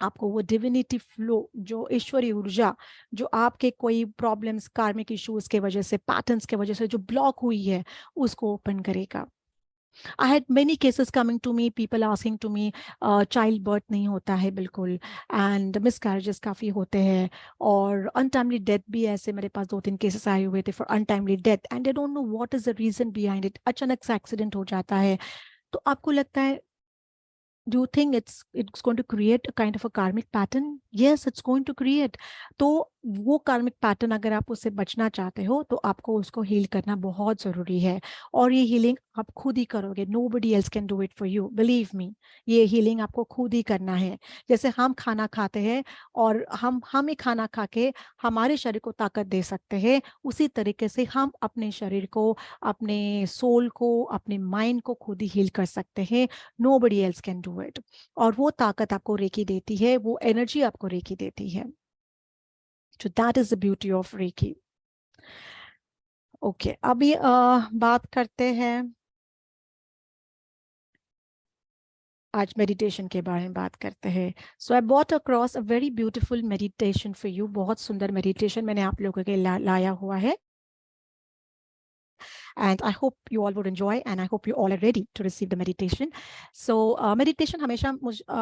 आपको वो डिविनिटी फ्लो, जो ईश्वरीय ऊर्जा, जो आपके कोई प्रॉब्लम्स, कार्मिक इश्यूज के वजह से, पैटर्न्स के वजह से जो ब्लॉक हुई है, उसको ओपन करेगा। I had many cases coming to me, people asking to me, child birth नहीं होता है बिल्कुल, एंड मिसकैरेजेस काफ़ी होते हैं, और अनटाइमली डेथ भी ऐसे मेरे पास 2-3 केसेस आए हुए थे for untimely death, and they don't know what is the reason behind it. अचानक से एक्सीडेंट हो जाता है, तो आपको लगता है, do you think it's going to create a kind of a karmic pattern? Yes, it's going to create. तो वो कार्मिक पैटर्न अगर आप उससे बचना चाहते हो, तो आपको उसको हील करना बहुत जरूरी है। और ये हीलिंग आप खुद ही करोगे, nobody else can do it for you, believe me। ये हीलिंग आपको खुद ही करना है। जैसे हम खाना खाते हैं, और हम ही खाना खा के हमारे शरीर को ताकत दे सकते हैं, उसी तरीके से हम अपने शरीर को, अपने सोल को, अपने माइंड को खुद ही हील कर सकते हैं। nobody else can do it। और वो ताकत आपको रेकी देती है, वो एनर्जी आपको रेकी देती है। So that is the beauty of Reiki। Okay, अभी बात करते हैं, आज मेडिटेशन के बारे में बात करते हैं। So I bought across a very beautiful meditation for you. बहुत सुंदर मेडिटेशन मैंने आप लोगों के लिए लाया हुआ है, and I hope you all would enjoy, and I hope you all are ready to receive the meditation। So meditation हमेशा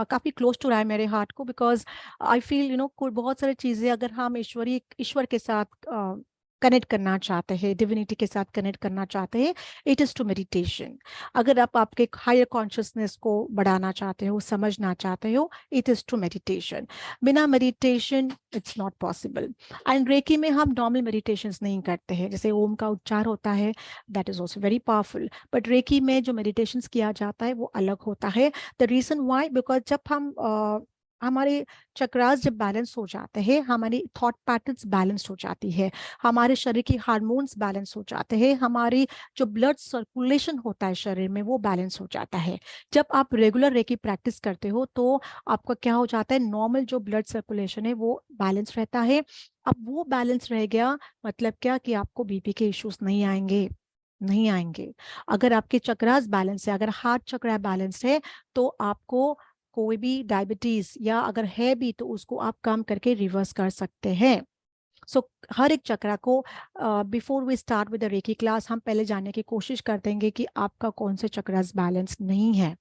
काफ़ी close to रहा है मेरे हार्ट को, because I feel कोई बहुत सारी चीज़ें अगर हम ईश्वर के साथ कनेक्ट करना चाहते हैं, डिविनिटी के साथ कनेक्ट करना चाहते हैं, इट इज़ टू मेडिटेशन। अगर आप आपके हायर कॉन्शियसनेस को बढ़ाना चाहते हो, समझना चाहते हो, इट इज़ टू मेडिटेशन। बिना meditation it's not possible. And Reiki में हम नॉर्मल मेडिटेशंस नहीं करते हैं, जैसे ओम का उच्चार होता है, that is also very powerful, but Reiki में जो मेडिटेशंस किया जाता है वो अलग होता है। द रीज़न वाई, बिकॉज जब हम हमारे चक्रास जब बैलेंस हो जाते हैं, हमारी थॉट पैटर्न्स बैलेंस हो जाती है, हमारे शरीर की हार्मोन्स बैलेंस हो जाते हैं, हमारी जो ब्लड सर्कुलेशन होता है शरीर में वो बैलेंस हो जाता है। जब आप रेगुलर रेकी प्रैक्टिस करते हो तो आपका क्या हो जाता है, नॉर्मल जो ब्लड सर्कुलेशन है वो बैलेंस रहता है। अब वो बैलेंस रह गया, मतलब क्या कि आपको बीपी के इश्यूज नहीं आएंगे, नहीं आएंगे। अगर आपके चक्रास बैलेंस है, अगर हार्ट चक्रा बैलेंस है, तो आपको कोई भी डायबिटीज या अगर है भी तो उसको आप कम करके रिवर्स कर सकते हैं। सो हर एक चक्रा को before we start with the Reiki class हम पहले जानने की कोशिश कर देंगे कि आपका कौन से चक्रास बैलेंस नहीं है।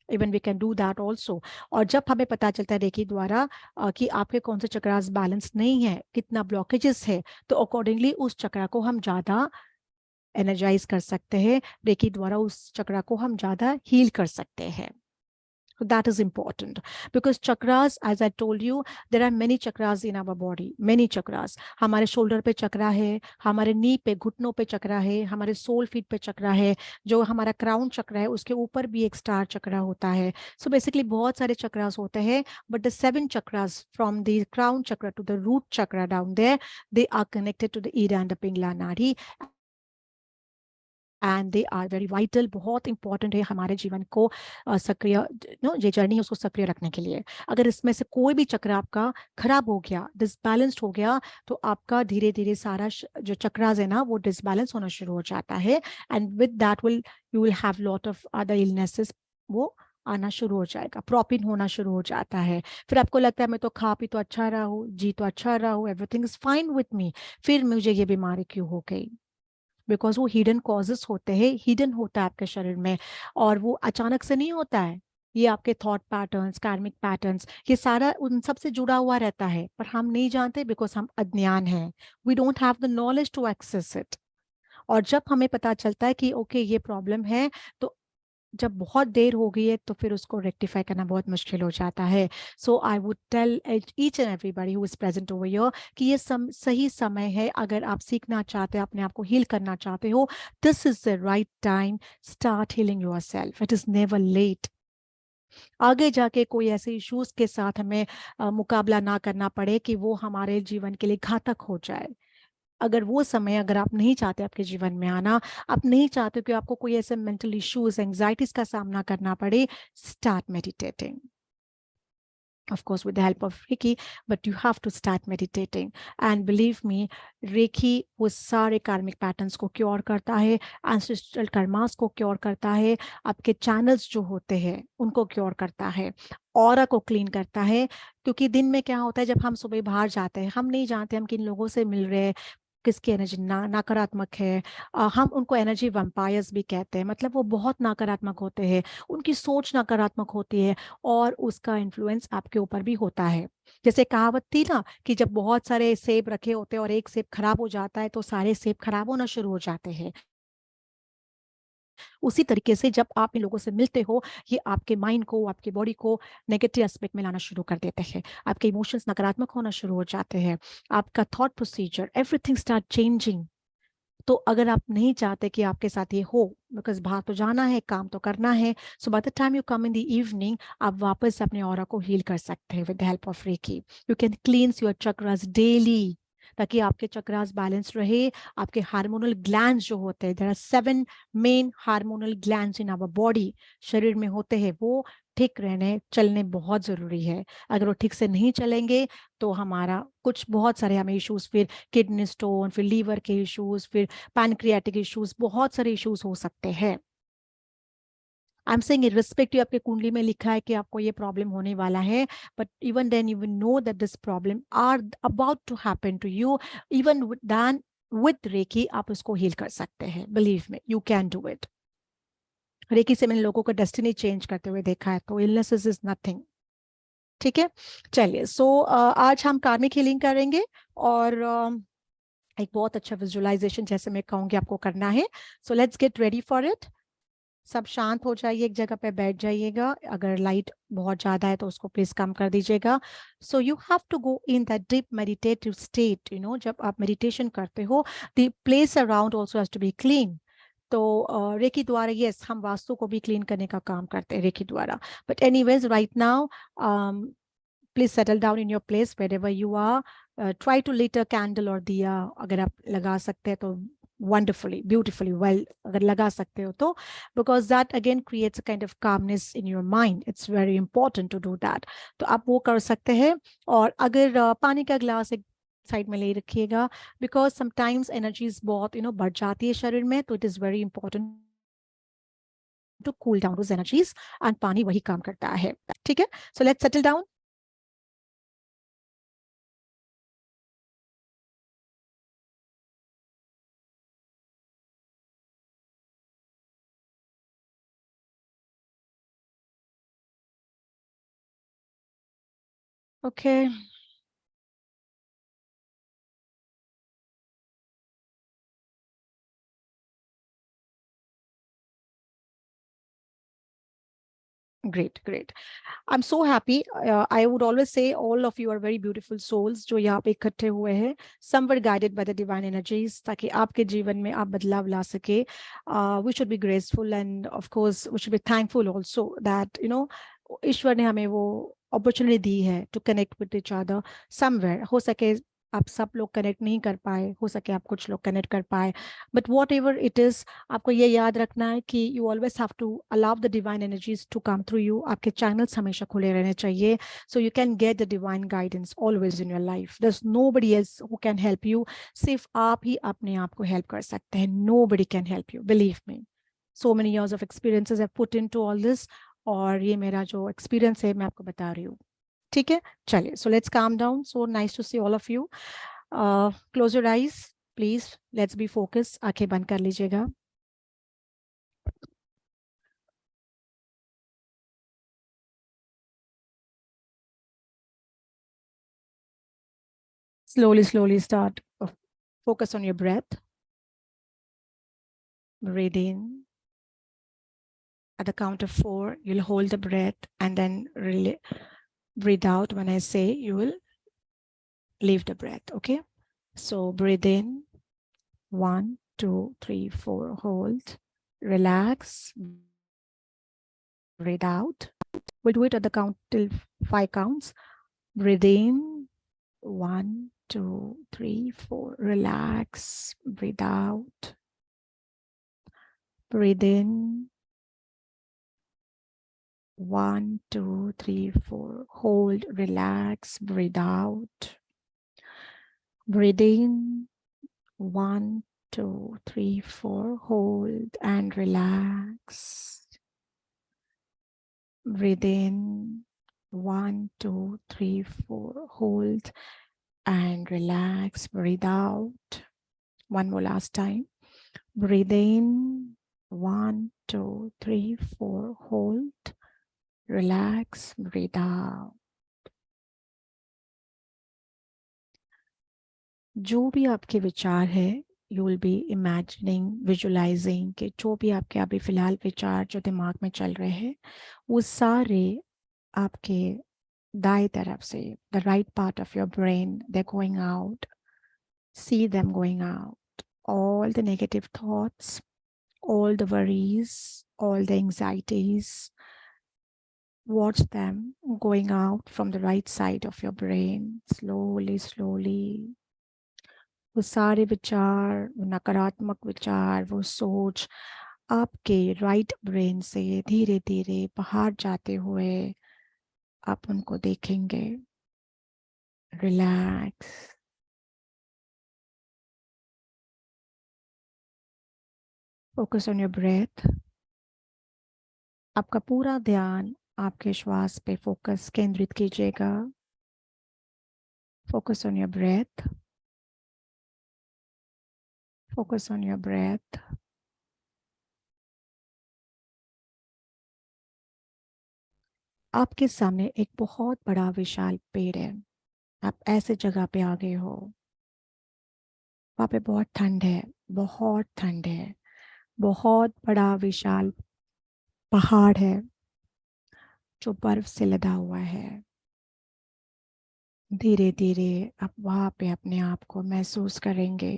Even we can do that also. और जब हमें पता चलता है रेकी द्वारा कि आपके कौन से चक्रास बैलेंस नहीं है, कितना ब्लॉकेजेस है, तो अकॉर्डिंगली उस चक्रा को हम ज़्यादा एनर्जाइज कर सकते हैं, रेकी द्वारा उस चक्रा को हम ज़्यादा हील कर सकते हैं। So that is important because chakras, as I told you, there are many chakras in our body, many chakras. हमारे शोल्डर पे चक्रा है, हमारे नी पे, घुटनों पे चक्रा है, हमारे सोल फीट पे चक्रा है, जो हमारा क्राउन चक्रा है उसके ऊपर भी एक स्टार चक्रा होता है। So basically बहुत सारे चक्रास होते हैं, but the 7 chakras from the crown chakra to the root chakra down there, they are connected to the Ida and the Pingla Nadi. And they are very vital, बहुत important है हमारे जीवन को सक्रिय, नो ये जर्नी है उसको सक्रिय रखने के लिए। अगर इसमें से कोई भी चक्र आपका खराब हो गया, डिसबैलेंस्ड हो गया, तो आपका धीरे धीरे सारा जो चक्रास है ना वो डिसबैलेंस होना शुरू हो जाता है। And with that will you will have lot of other illnesses, वो आना शुरू हो जाएगा, प्रॉपिन होना शुरू हो जाता है। फिर आपको लगता है मैं तो खा पी तो अच्छा रहा हूँ, जी तो अच्छा रहा हूँ, everything is fine with me, फिर मुझे ये बीमारी क्यों हो गई? बिकॉज वो हिडन कॉजेस होते हैं, हिडन होता है आपके शरीर में, और वो अचानक से नहीं होता है। ये आपके थॉट पैटर्न्स, कार्मिक पैटर्न्स, ये सारा उन सब से जुड़ा हुआ रहता है, पर हम नहीं जानते बिकॉज हम अज्ञान हैं। We don't have the knowledge to access it. और जब हमें पता चलता है कि ओके ये प्रॉब्लम है, तो जब बहुत देर हो गई है तो फिर उसको रेक्टिफाई करना बहुत मुश्किल हो जाता है। So I would tell each and everybody who is present over here कि ये सही समय है। अगर आप सीखना चाहते हो, अपने आप को हील करना चाहते हो, this is the right time, start healing yourself, it is never late. आगे जाके कोई ऐसे इश्यूज के साथ हमें मुकाबला ना करना पड़े कि वो हमारे जीवन के लिए घातक हो जाए। अगर वो समय, अगर आप नहीं चाहते आपके जीवन में आना, आप नहीं चाहते कि आपको कोई ऐसे मेंटल इश्यूज, एंजाइटीज का सामना करना पड़े, start meditating, of course with the help of Reiki, but you have to start meditating. And believe me, Reiki वो सारे कार्मिक पैटर्न्स को क्योर करता है, एंसेस्ट्रल कर्मास को क्योर करता है, आपके चैनल्स जो होते हैं उनको क्योर करता है, ऑरा को क्लीन करता है। क्योंकि दिन में क्या होता है, जब हम सुबह बाहर जाते हैं, हम नहीं जानते हम किन लोगों से मिल रहे हैं, किसकी एनर्जी नकारात्मक है। हम उनको एनर्जी वैम्पायर्स भी कहते हैं, मतलब वो बहुत नकारात्मक होते हैं, उनकी सोच नकारात्मक होती है, और उसका इन्फ्लुएंस आपके ऊपर भी होता है। जैसे कहावत थी ना कि जब बहुत सारे सेब रखे होते हैं और एक सेब खराब हो जाता है तो सारे सेब खराब होना शुरू हो जाते हैं। उसी तरीके से जब आप इन लोगों से मिलते हो, ये आपके माइंड को, आपकी बॉडी को नेगेटिव एस्पेक्ट में लाना शुरू कर देते हैं, आपके इमोशंस नकारात्मक होना शुरू हो जाते हैं, आपका thought procedure, everything start changing. तो अगर आप नहीं चाहते कि आपके साथ ये हो, बिकॉज बाहर तो जाना है, काम तो करना है, so by the time you come in the evening, आप वापस अपने ऑरा को हील कर सकते हैं with the help of reiki. You can cleanse your chakras daily, ताकि आपके चक्रास बैलेंस रहे। आपके हार्मोनल ग्लैंड्स जो होते हैं, there are 7 main hormonal glands in our body, शरीर में होते हैं, वो ठीक रहने, चलने बहुत जरूरी है। अगर वो ठीक से नहीं चलेंगे तो हमारा कुछ बहुत सारे हमें इश्यूज, फिर किडनी स्टोन, फिर लीवर के इश्यूज, फिर पैनक्रियाटिक इश्यूज, बहुत सारे इश्यूज हो सकते हैं। आई एम सेइंग इररिस्पेक्टिव आपके कुंडली में लिखा है कि आपको ये प्रॉब्लम होने वाला है, but even then you will know that this problem are about to happen to you, even then with Reiki आप उसको हील कर सकते हैं। Believe me, you can do it. Reiki से मैंने लोगों को डेस्टिनी चेंज करते हुए देखा है, तो इलनेसेस इज नथिंग। ठीक है, चलिए। सो आज हम कार्मिक हीलिंग करेंगे, और एक बहुत अच्छा विजुअलाइजेशन जैसे मैं कहूँगी आपको करना है. So let's get ready for it. सब शांत हो जाइए, एक जगह पे बैठ जाइएगा. अगर लाइट बहुत ज़्यादा है तो उसको प्लीज़ कम कर दीजिएगा. So you have to go in that deep meditative state. You know, जब आप मेडिटेशन करते हो, the place around also has to be clean. तो रेकी द्वारा, यस, हम वास्तु को भी क्लीन करने का काम करते हैं रेकी द्वारा. But anyways, right now, please settle down in your place wherever you are. Try to lit a candle or diya. अगर आप लगा सकते हैं तो wonderfully, beautifully well, अगर लगा सकते हो तो, because that again creates a kind of calmness in your mind. It's very important to do that. तो आप वो कर सकते हैं. और अगर पानी का गिलास एक साइड में ले रखिएगा, because sometimes energies बहुत बढ़ जाती है शरीर में, तो it is very important to cool down those energies, and पानी वही काम करता है. ठीक है? So let's settle down. Okay. Great, great. I'm so happy. I would always say all of you are very beautiful souls जो यहाँ पे इकट्ठे हुए हैं. Some were guided by the divine energies ताकि आपके जीवन में आप बदलाव ला सके. We should be graceful, and of course we should be thankful also that ईश्वर ने हमें वो अपॉर्चुनिटी दी है to connect with each other somewhere. हो सके आप सब लोग कनेक्ट नहीं कर पाए, हो सके आप कुछ लोग कनेक्ट कर पाए, but whatever it is, आपको ये याद रखना है कि you always have to allow the divine energies to come through you. आपके चैनल्स हमेशा खुले रहने चाहिए, so you can get the divine guidance always in your life. There is nobody else who can help you. सिर्फ आप ही अपने आप को हेल्प कर सकते हैं. Nobody can help you, believe me. So many years of experiences have put into all this, और ये मेरा जो एक्सपीरियंस है मैं आपको बता रही हूँ. ठीक है, चलिए. So let's calm down. So nice to see all of you. Close your eyes please. Let's be focus. आंखें बंद कर लीजिएगा. Slowly start. Focus on your breath. Breathe in. At the count of 4, you'll hold the breath and then breathe out. When I say, you will leave the breath. Okay. So breathe in. 1, 2, 3, 4. Hold. Relax. Breathe out. We'll do it at the count till 5 counts. Breathe in. 1, 2, 3, 4. Relax. Breathe out. Breathe in. 1, 2, 3, 4. Hold, relax, breathe out. Breathe in. 1, 2, 3, 4. Hold and relax. Breathe in. 1, 2, 3, 4. Hold and relax. Breathe out. One more last time. Breathe in. 1, 2, 3, 4. Hold. Relax. Breathe out. जो भी आपके विचार है, you will B imagining, visualising कि जो भी आपके अभी फिलहाल विचार जो दिमाग में चल रहे हैं, वो सारे आपके दाएं तरफ से, the right part of your brain, they going out. See them going out. All the negative thoughts, all the worries, all the anxieties, watch them going out from the right side of your brain, slowly. वो सारे विचार, वो नकारात्मक विचार, वो सोच आपके right brain से धीरे धीरे बाहर जाते हुए आप उनको देखेंगे. Relax. Focus on your breath. आपका पूरा ध्यान आपके श्वास पे फोकस केंद्रित कीजिएगा. Focus on your breath. Focus on your breath. आपके सामने एक बहुत बड़ा विशाल पेड़ है. आप ऐसे जगह पे आ गए हो. वहाँ पे बहुत ठंड है, बहुत ठंड है। बहुत बड़ा विशाल पहाड़ है जो बर्फ से लदा हुआ है। धीरे धीरे आप वहाँ पे अपने आप को महसूस करेंगे।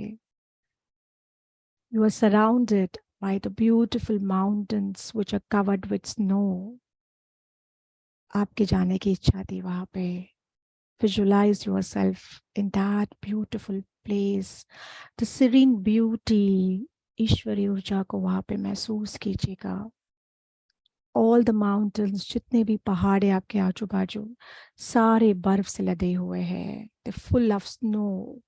You are surrounded by the beautiful mountains which are covered with snow. आपके जाने की इच्छा थी वहाँ पे। Visualize yourself in that beautiful place. The serene beauty, ईश्वरीय ऊर्जा को वहाँ पे महसूस कीजिएगा। All the mountains, जितने भी पहाड़ है आपके आजू बाजू, सारे बर्फ से लदे हुए हैं। They're full of snow,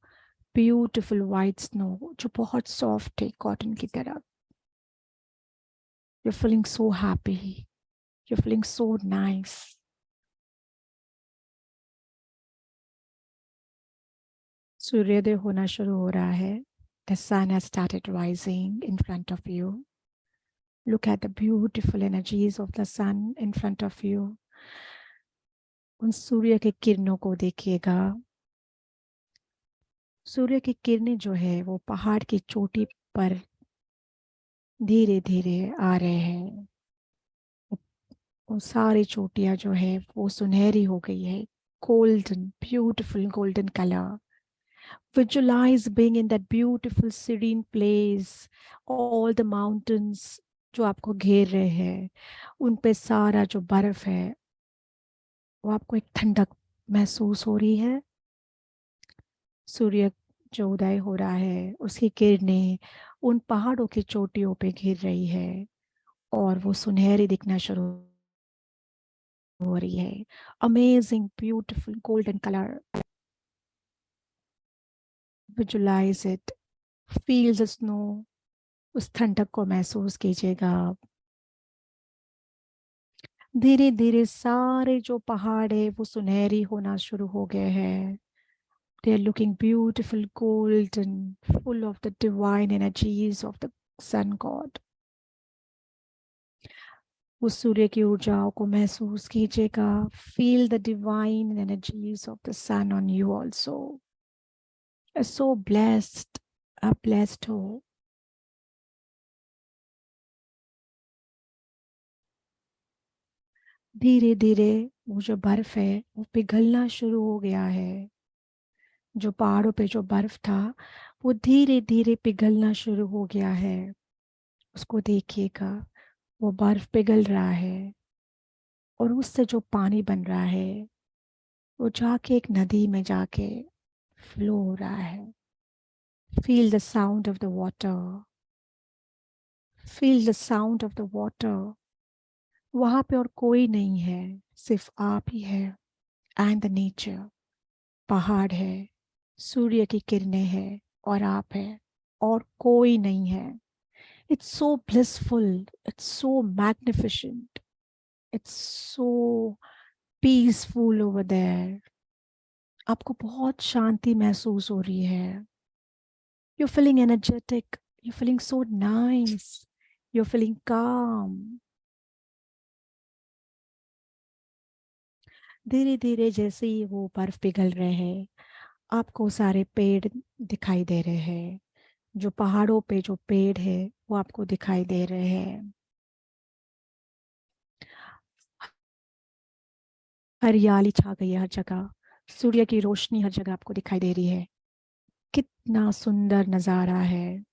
beautiful white snow, जो बहुत soft है कॉटन की तरह। You're feeling so happy. You're feeling so nice. सूर्योदय होना शुरू हो रहा है. The sun has started rising in front of you. Look at the beautiful energies of the sun in front of you. उन सूर्य के किरणों को देखिएगा. सूर्य की किरणें जो है वो पहाड़ की चोटी पर धीरे धीरे आ रहे हैं. वो सारी चोटियां जो है वो सुनहरी हो गई है. Golden, beautiful golden color. Visualize being in that beautiful serene place. All the mountains जो आपको घेर रहे हैं, उन पे सारा जो बर्फ है वो आपको एक ठंडक महसूस हो रही है. सूर्य जो उदय हो रहा है उसकी किरणें उन पहाड़ों की चोटियों पे गिर रही है और वो सुनहरी दिखना शुरू हो रही है. Amazing beautiful golden colour. Visualise it. Feel the snow. उस ठंडक को महसूस कीजिएगा. धीरे धीरे सारे जो पहाड़ है वो सुनहरी होना शुरू हो गए हैं. They are looking beautiful, golden, full of the divine energies of the sun god. उस सूर्य की ऊर्जाओं को महसूस कीजिएगा. Feel the divine energies of the sun on you also. You're so blessed. आप blessed हो. धीरे धीरे वो जो बर्फ है वो पिघलना शुरू हो गया है. जो पहाड़ों पे जो बर्फ था वो धीरे धीरे पिघलना शुरू हो गया है. उसको देखिएगा. वो बर्फ पिघल रहा है और उससे जो पानी बन रहा है वो जाके एक नदी में जाके फ्लो हो रहा है. Feel the sound of the water. Feel the sound of the water. वहां पे और कोई नहीं है, सिर्फ आप ही है. And the nature. पहाड़ है, सूर्य की किरणें हैं और आप है, और कोई नहीं है. It's so blissful. It's so magnificent. It's so peaceful over there. आपको बहुत शांति महसूस हो रही है. You're feeling energetic. You're feeling so nice. You're feeling calm. धीरे धीरे जैसे ही वो बर्फ पिघल रहे हैं आपको सारे पेड़ दिखाई दे रहे हैं. जो पहाड़ों पे जो पेड़ है वो आपको दिखाई दे रहे हैं. हरियाली छा गई है हर जगह. सूर्य की रोशनी हर जगह आपको दिखाई दे रही है. कितना सुंदर नज़ारा है.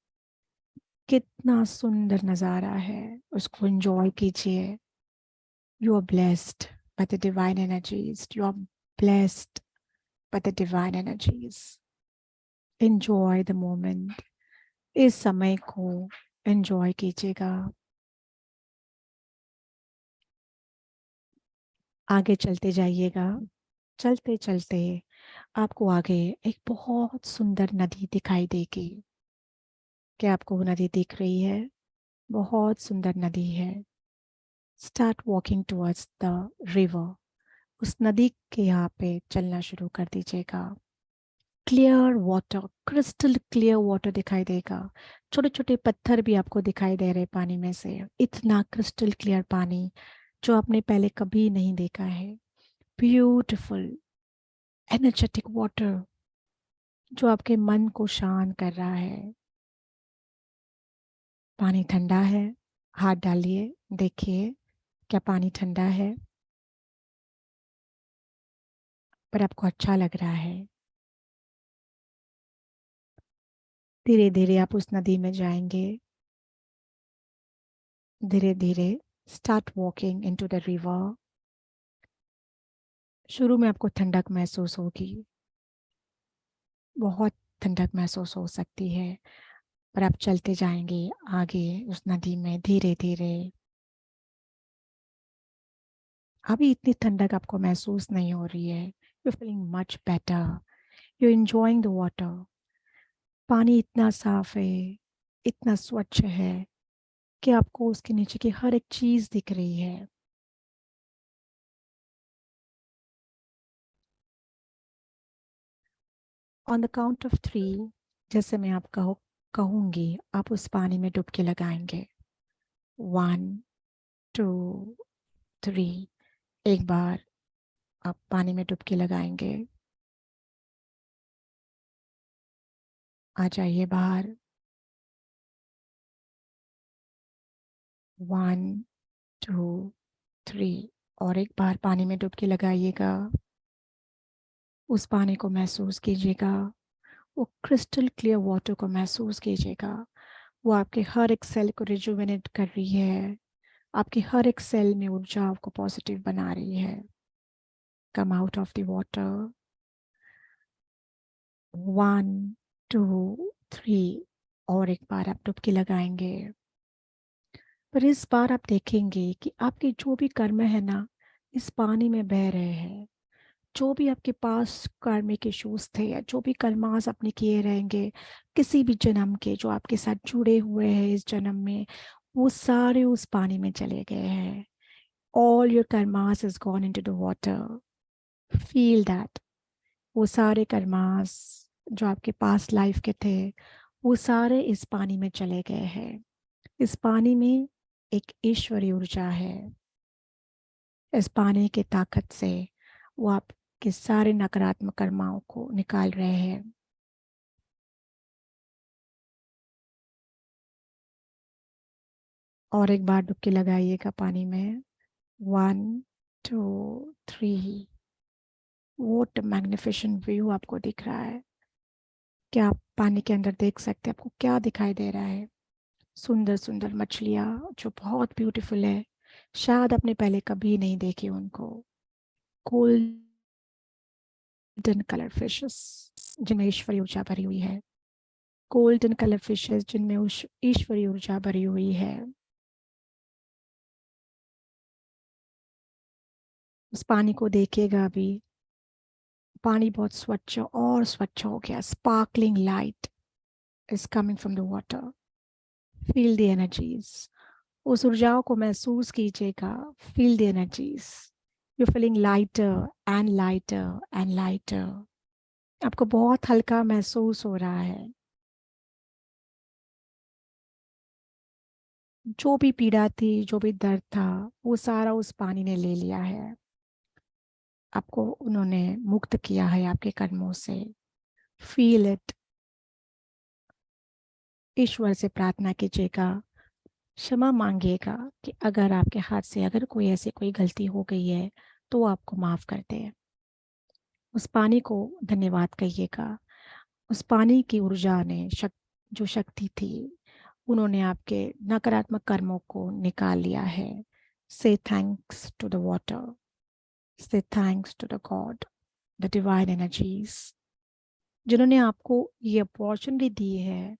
कितना सुंदर नज़ारा है. उसको एंजॉय कीजिए. You are blessed by the divine energies. You are blessed by the divine energies. Enjoy the moment. इस समय को एंजॉय कीजिएगा. आगे चलते जाइएगा. चलते चलते आपको आगे एक बहुत सुंदर नदी दिखाई देगी. क्या आपको वो नदी दिख रही है? बहुत सुंदर नदी है. Start walking towards the river. उस नदी के यहाँ पे चलना शुरू कर दीजिएगा. Clear water, crystal clear water दिखाई देगा. छोटे छोटे पत्थर भी आपको दिखाई दे रहे पानी में से. इतना क्रिस्टल क्लियर पानी जो आपने पहले कभी नहीं देखा है. Beautiful energetic water. जो आपके मन को शांत कर रहा है। पानी ठंडा है, हाथ डालिए, देखिए क्या पानी ठंडा है, पर आपको अच्छा लग रहा है। धीरे धीरे आप उस नदी में जाएंगे। धीरे धीरे start walking into the river. शुरू में आपको ठंडक महसूस होगी, बहुत ठंडक महसूस हो सकती है, पर आप चलते जाएंगे आगे उस नदी में धीरे धीरे। अभी इतनी ठंडक आपको महसूस नहीं हो रही है। You feeling much better, you enjoying the water. पानी इतना साफ है, इतना स्वच्छ है कि आपको उसके नीचे की हर एक चीज दिख रही है। ऑन द काउंट ऑफ 3, जैसे मैं आप कहूंगी, आप उस पानी में डुबकी लगाएंगे। 1, 2, 3। एक बार आप पानी में डुबकी लगाएंगे। आ जाइए बाहर। 1, 2, 3। और एक बार पानी में डुबकी लगाइएगा। उस पानी को महसूस कीजिएगा, वो क्रिस्टल क्लियर वाटर को महसूस कीजिएगा। वो आपके हर एक सेल को रिजुवेनेट कर रही है, आपकी हर एक सेल में ऊर्जा को पॉजिटिव बना रही है। Come out of the water. 1, 2, 3। और एक बार आप डुबकी लगाएंगे। पर इस बार आप देखेंगे कि आपके जो भी कर्म है ना, इस पानी में बह रहे हैं। जो भी आपके पास कार्मिक इश्यूज थे या जो भी कर्मास आपने किए रहेंगे किसी भी जन्म के, जो आपके साथ जुड़े हुए हैं इस जन्म में, वो सारे उस पानी में चले गए हैं। All your karmas is gone into the water. Feel that. वो सारे कर्मास जो आपके पास लाइफ के थे, वो सारे इस पानी में चले गए हैं। इस पानी में एक ईश्वरीय ऊर्जा है। इस पानी की ताकत से वो आपके सारे नकारात्मक कर्माओं को निकाल रहे हैं। और एक बार डुबकी लगाइएगा पानी में। 1, 2, 3। वोट मैग्निफिसेंट व्यू आपको दिख रहा है। क्या आप पानी के अंदर देख सकते हैं? आपको क्या दिखाई दे रहा है? सुंदर सुंदर मछलियाँ जो बहुत ब्यूटीफुल है, शायद आपने पहले कभी नहीं देखी उनको। गोल्डन कलर फिशेस जिनमें ईश्वरीय ऊर्जा भरी हुई है। गोल्डन कलर फिशेस जिनमें ईश्वरीय ऊर्जा भरी हुई है। उस पानी को देखिएगा अभी। पानी बहुत स्वच्छ और स्वच्छ हो गया। Sparkling light is coming from the water. Feel the energies. उस ऊर्जाओं को महसूस कीजिएगा। Feel the energies. You feeling lighter and lighter and lighter. आपको बहुत हल्का महसूस हो रहा है। जो भी पीड़ा थी, जो भी दर्द था, वो सारा उस पानी ने ले लिया है। आपको उन्होंने मुक्त किया है आपके कर्मों से। Feel it. ईश्वर से प्रार्थना कीजिएगा, क्षमा मांगिएगा कि अगर आपके हाथ से अगर कोई ऐसी कोई गलती हो गई है तो वो आपको माफ कर दे। उस पानी को धन्यवाद कहिएगा। उस पानी की ऊर्जा ने जो शक्ति थी, उन्होंने आपके नकारात्मक कर्मों को निकाल लिया है। Say thanks to the water. Say thanks to the god, the divine energies, जिन्होंने आपको ये अपॉर्चुनिटी दी है।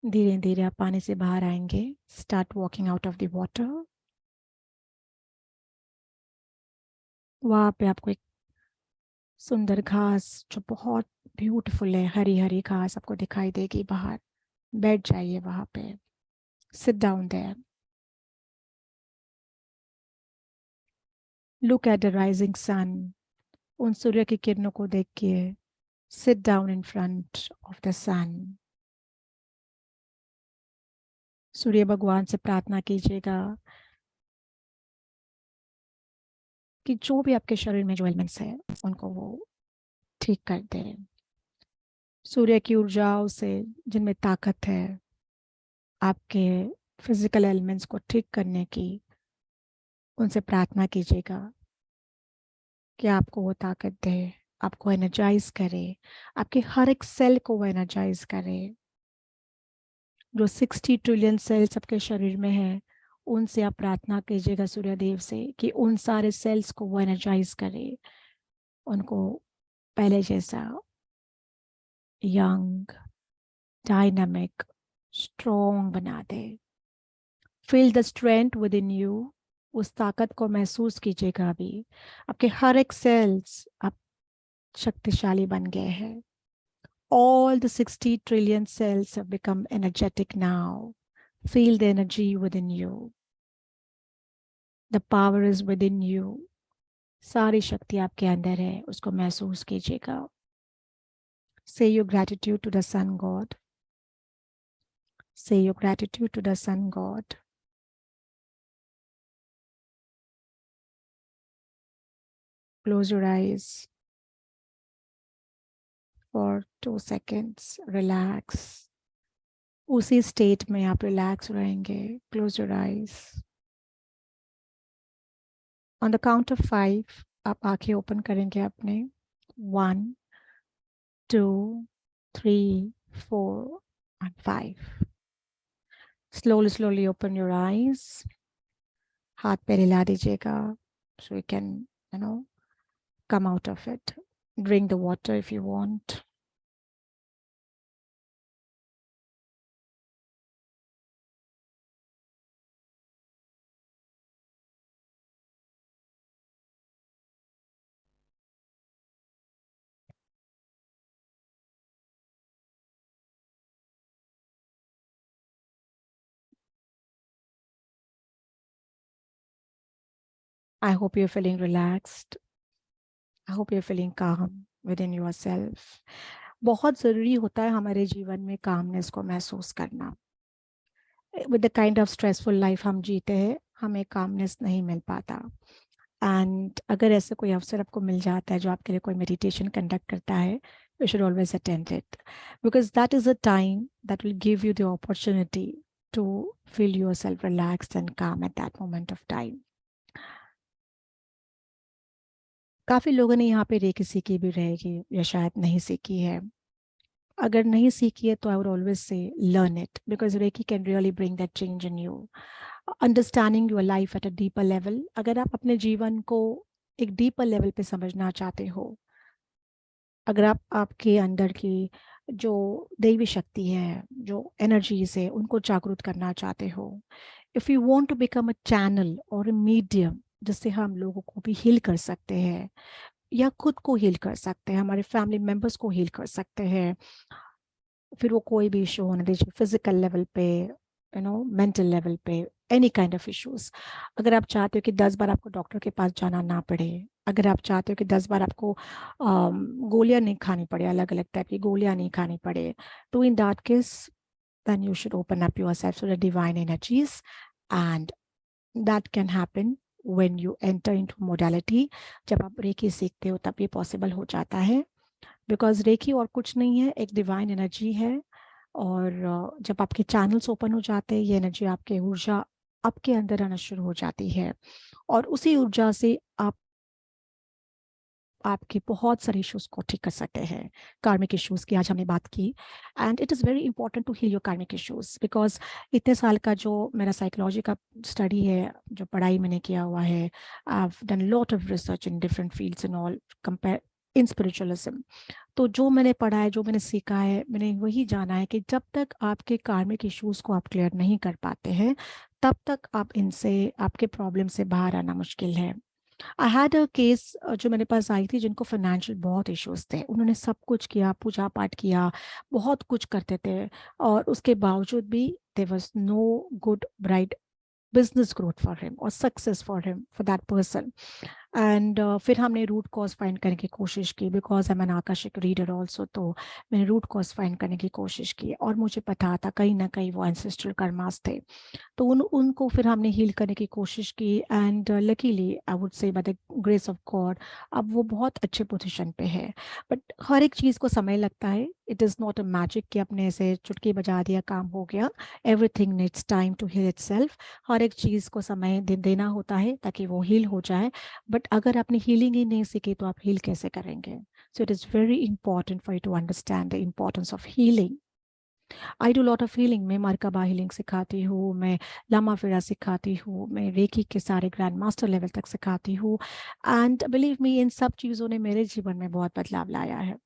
धीरे धीरे आप पानी से बाहर आएंगे। Start walking out of the water. वहां पे आपको एक सुंदर घास जो बहुत ब्यूटीफुल है, हरी हरी घास आपको दिखाई देगी बाहर। बैठ जाइए वहां पे। Sit down there. Look at the rising sun. उन सूर्य की किरणों को देखिए। Sit down in front of the sun. सूर्य भगवान से प्रार्थना कीजिएगा कि जो भी आपके शरीर में जो एलिमेंट्स है उनको वो ठीक कर दे। सूर्य की ऊर्जाओं से जिनमें ताकत है आपके फिजिकल एलिमेंट्स को ठीक करने की, उनसे प्रार्थना कीजिएगा कि आपको वो ताकत दे, आपको एनर्जाइज करे, आपके हर एक सेल को वो एनर्जाइज करे। जो 60 ट्रिलियन सेल्स आपके शरीर में है, उनसे आप प्रार्थना कीजिएगा सूर्यदेव से कि उन सारे सेल्स को वो एनर्जाइज करे, उनको पहले जैसा यंग, डायनामिक, स्ट्रॉन्ग बना दे। Feel the strength within you, उस ताकत को महसूस कीजिएगा। अभी आपके हर एक सेल्स आप शक्तिशाली बन गए हैं। All the 60 trillion cells have become energetic now. Feel the energy within you. The power is within you. सारी शक्ति आपके अंदर है, उसको महसूस कीजिएगा। Say your gratitude to the sun god. Say your gratitude to the sun god. Close your eyes for 2 seconds. Relax. उसी state में आप रिलैक्स रहेंगे। Close your eyes. On the count of 5 आप आंखें ओपन करेंगे अपने। 1, 2, 3, 4 and 5. Slowly open your eyes. हाथ पैर हिला दीजिएगा so you can, come out of it. Drink the water if you want. I hope you're feeling relaxed. I hope you're feeling calm within yourself. बहुत ज़रूरी होता है हमारे जीवन में calmness को महसूस करना। With the kind of stressful life हम जीते हैं, हमें calmness नहीं मिल पाता। एंड अगर ऐसा कोई अवसर आपको मिल जाता है जो आपके लिए कोई मेडिटेशन कंडक्ट करता है, you should always attend it, because that is a time that will give you the opportunity to feel yourself relaxed and calm at that moment of time. काफ़ी लोगों ने यहाँ पे रेकी सीखी भी रहेगी या शायद नहीं सीखी है। अगर नहीं सीखी है तो I would always say learn it, because Reiki can really bring that change in you, understanding your life at a deeper level. अगर आप अपने जीवन को एक डीपर लेवल पे समझना चाहते हो, अगर आप आपके अंदर की जो दैवी शक्ति है, जो एनर्जीज है, उनको जागरूक करना चाहते हो, if you want to become a channel और अ मीडियम जिससे हम लोगों को भी हील कर सकते हैं या खुद को हील कर सकते हैं, हमारे फैमिली मेम्बर्स को हील कर सकते हैं, फिर वो कोई भी इशू होने दीजिए, फिजिकल लेवल पे, मेंटल लेवल पे, एनी काइंड ऑफ इश्यूज। अगर आप चाहते हो कि 10 बार आपको डॉक्टर के पास जाना ना पड़े, अगर आप चाहते हो कि 10 बार आपको गोलियां नहीं खानी पड़े, अलग अलग टाइप की गोलियां नहीं खानी पड़े, तो in that case then you should open up yourself to the divine energies, and that can happen when you enter into modality. जब आप रेकी सीखते हो तब ये पॉसिबल हो जाता है, बिकॉज रेकी और कुछ नहीं है, एक डिवाइन एनर्जी है। और जब आपके चैनल्स ओपन हो जाते हैं, ये एनर्जी आपके ऊर्जा आपके अंदर आना शुरू हो जाती है, और उसी ऊर्जा से आप आपके बहुत सारे इश्यूज को ठीक कर सकते हैं। कार्मिक इश्यूज की आज हमने बात की, and it is very important to heal your karmic issues, because इतने साल का जो मेरा साइकोलॉजी का स्टडी है, जो पढ़ाई मैंने किया हुआ है, I have done lot of research in different fields and all compare in spiritualism. तो जो मैंने पढ़ा है, जो मैंने सीखा है, मैंने वही जाना है कि जब तक आपके कार्मिक इश्यूज को आप क्लियर नहीं कर पाते हैं, तब तक आप इनसे, आपके प्रॉब्लम से बाहर आना मुश्किल है। आई हैड अ केस जो मेरे पास आई थी, जिनको फाइनेंशियल बहुत इश्यूज थे, उन्होंने सब कुछ किया, पूजा पाठ किया, बहुत कुछ करते थे, और उसके बावजूद भी there was no good bright business growth for him or success for him, for that person. And फिर हमने रूट कॉज फाइंड करने की कोशिश की, बिकॉज आई एम एन आकर्षक रीडर ऑल्सो, तो मैंने रूट कॉज फाइंड करने की कोशिश की और मुझे पता था कहीं ना कहीं वो एंसेस्ट्रल कर्मास थे। तो उनको फिर हमने हील करने की कोशिश की एंड लकीली आई वुड से by the grace of God अब वो बहुत अच्छे पोजीशन पे है। बट हर एक चीज़ को समय लगता है, it is not a magic कि अपने से चुटकी बजा दिया काम हो गया। Everything needs time to heal itself. हर एक चीज़ को समय देना होता है ताकि वो हील हो जाए। बट अगर आपने हीलिंग ही नहीं सीखी तो आप हील कैसे करेंगे? So it is very important for you to understand the importance of healing. I do lot of healing. मैं मरकबा हीलिंग सिखाती हूँ, मैं लामा फिरा सिखाती हूँ, मैं रेकी के सारे ग्रैंड मास्टर लेवल तक सिखाती हूँ। एंड बिलीव मी, इन सब चीज़ों ने मेरे जीवन में बहुत बदलाव लाया है,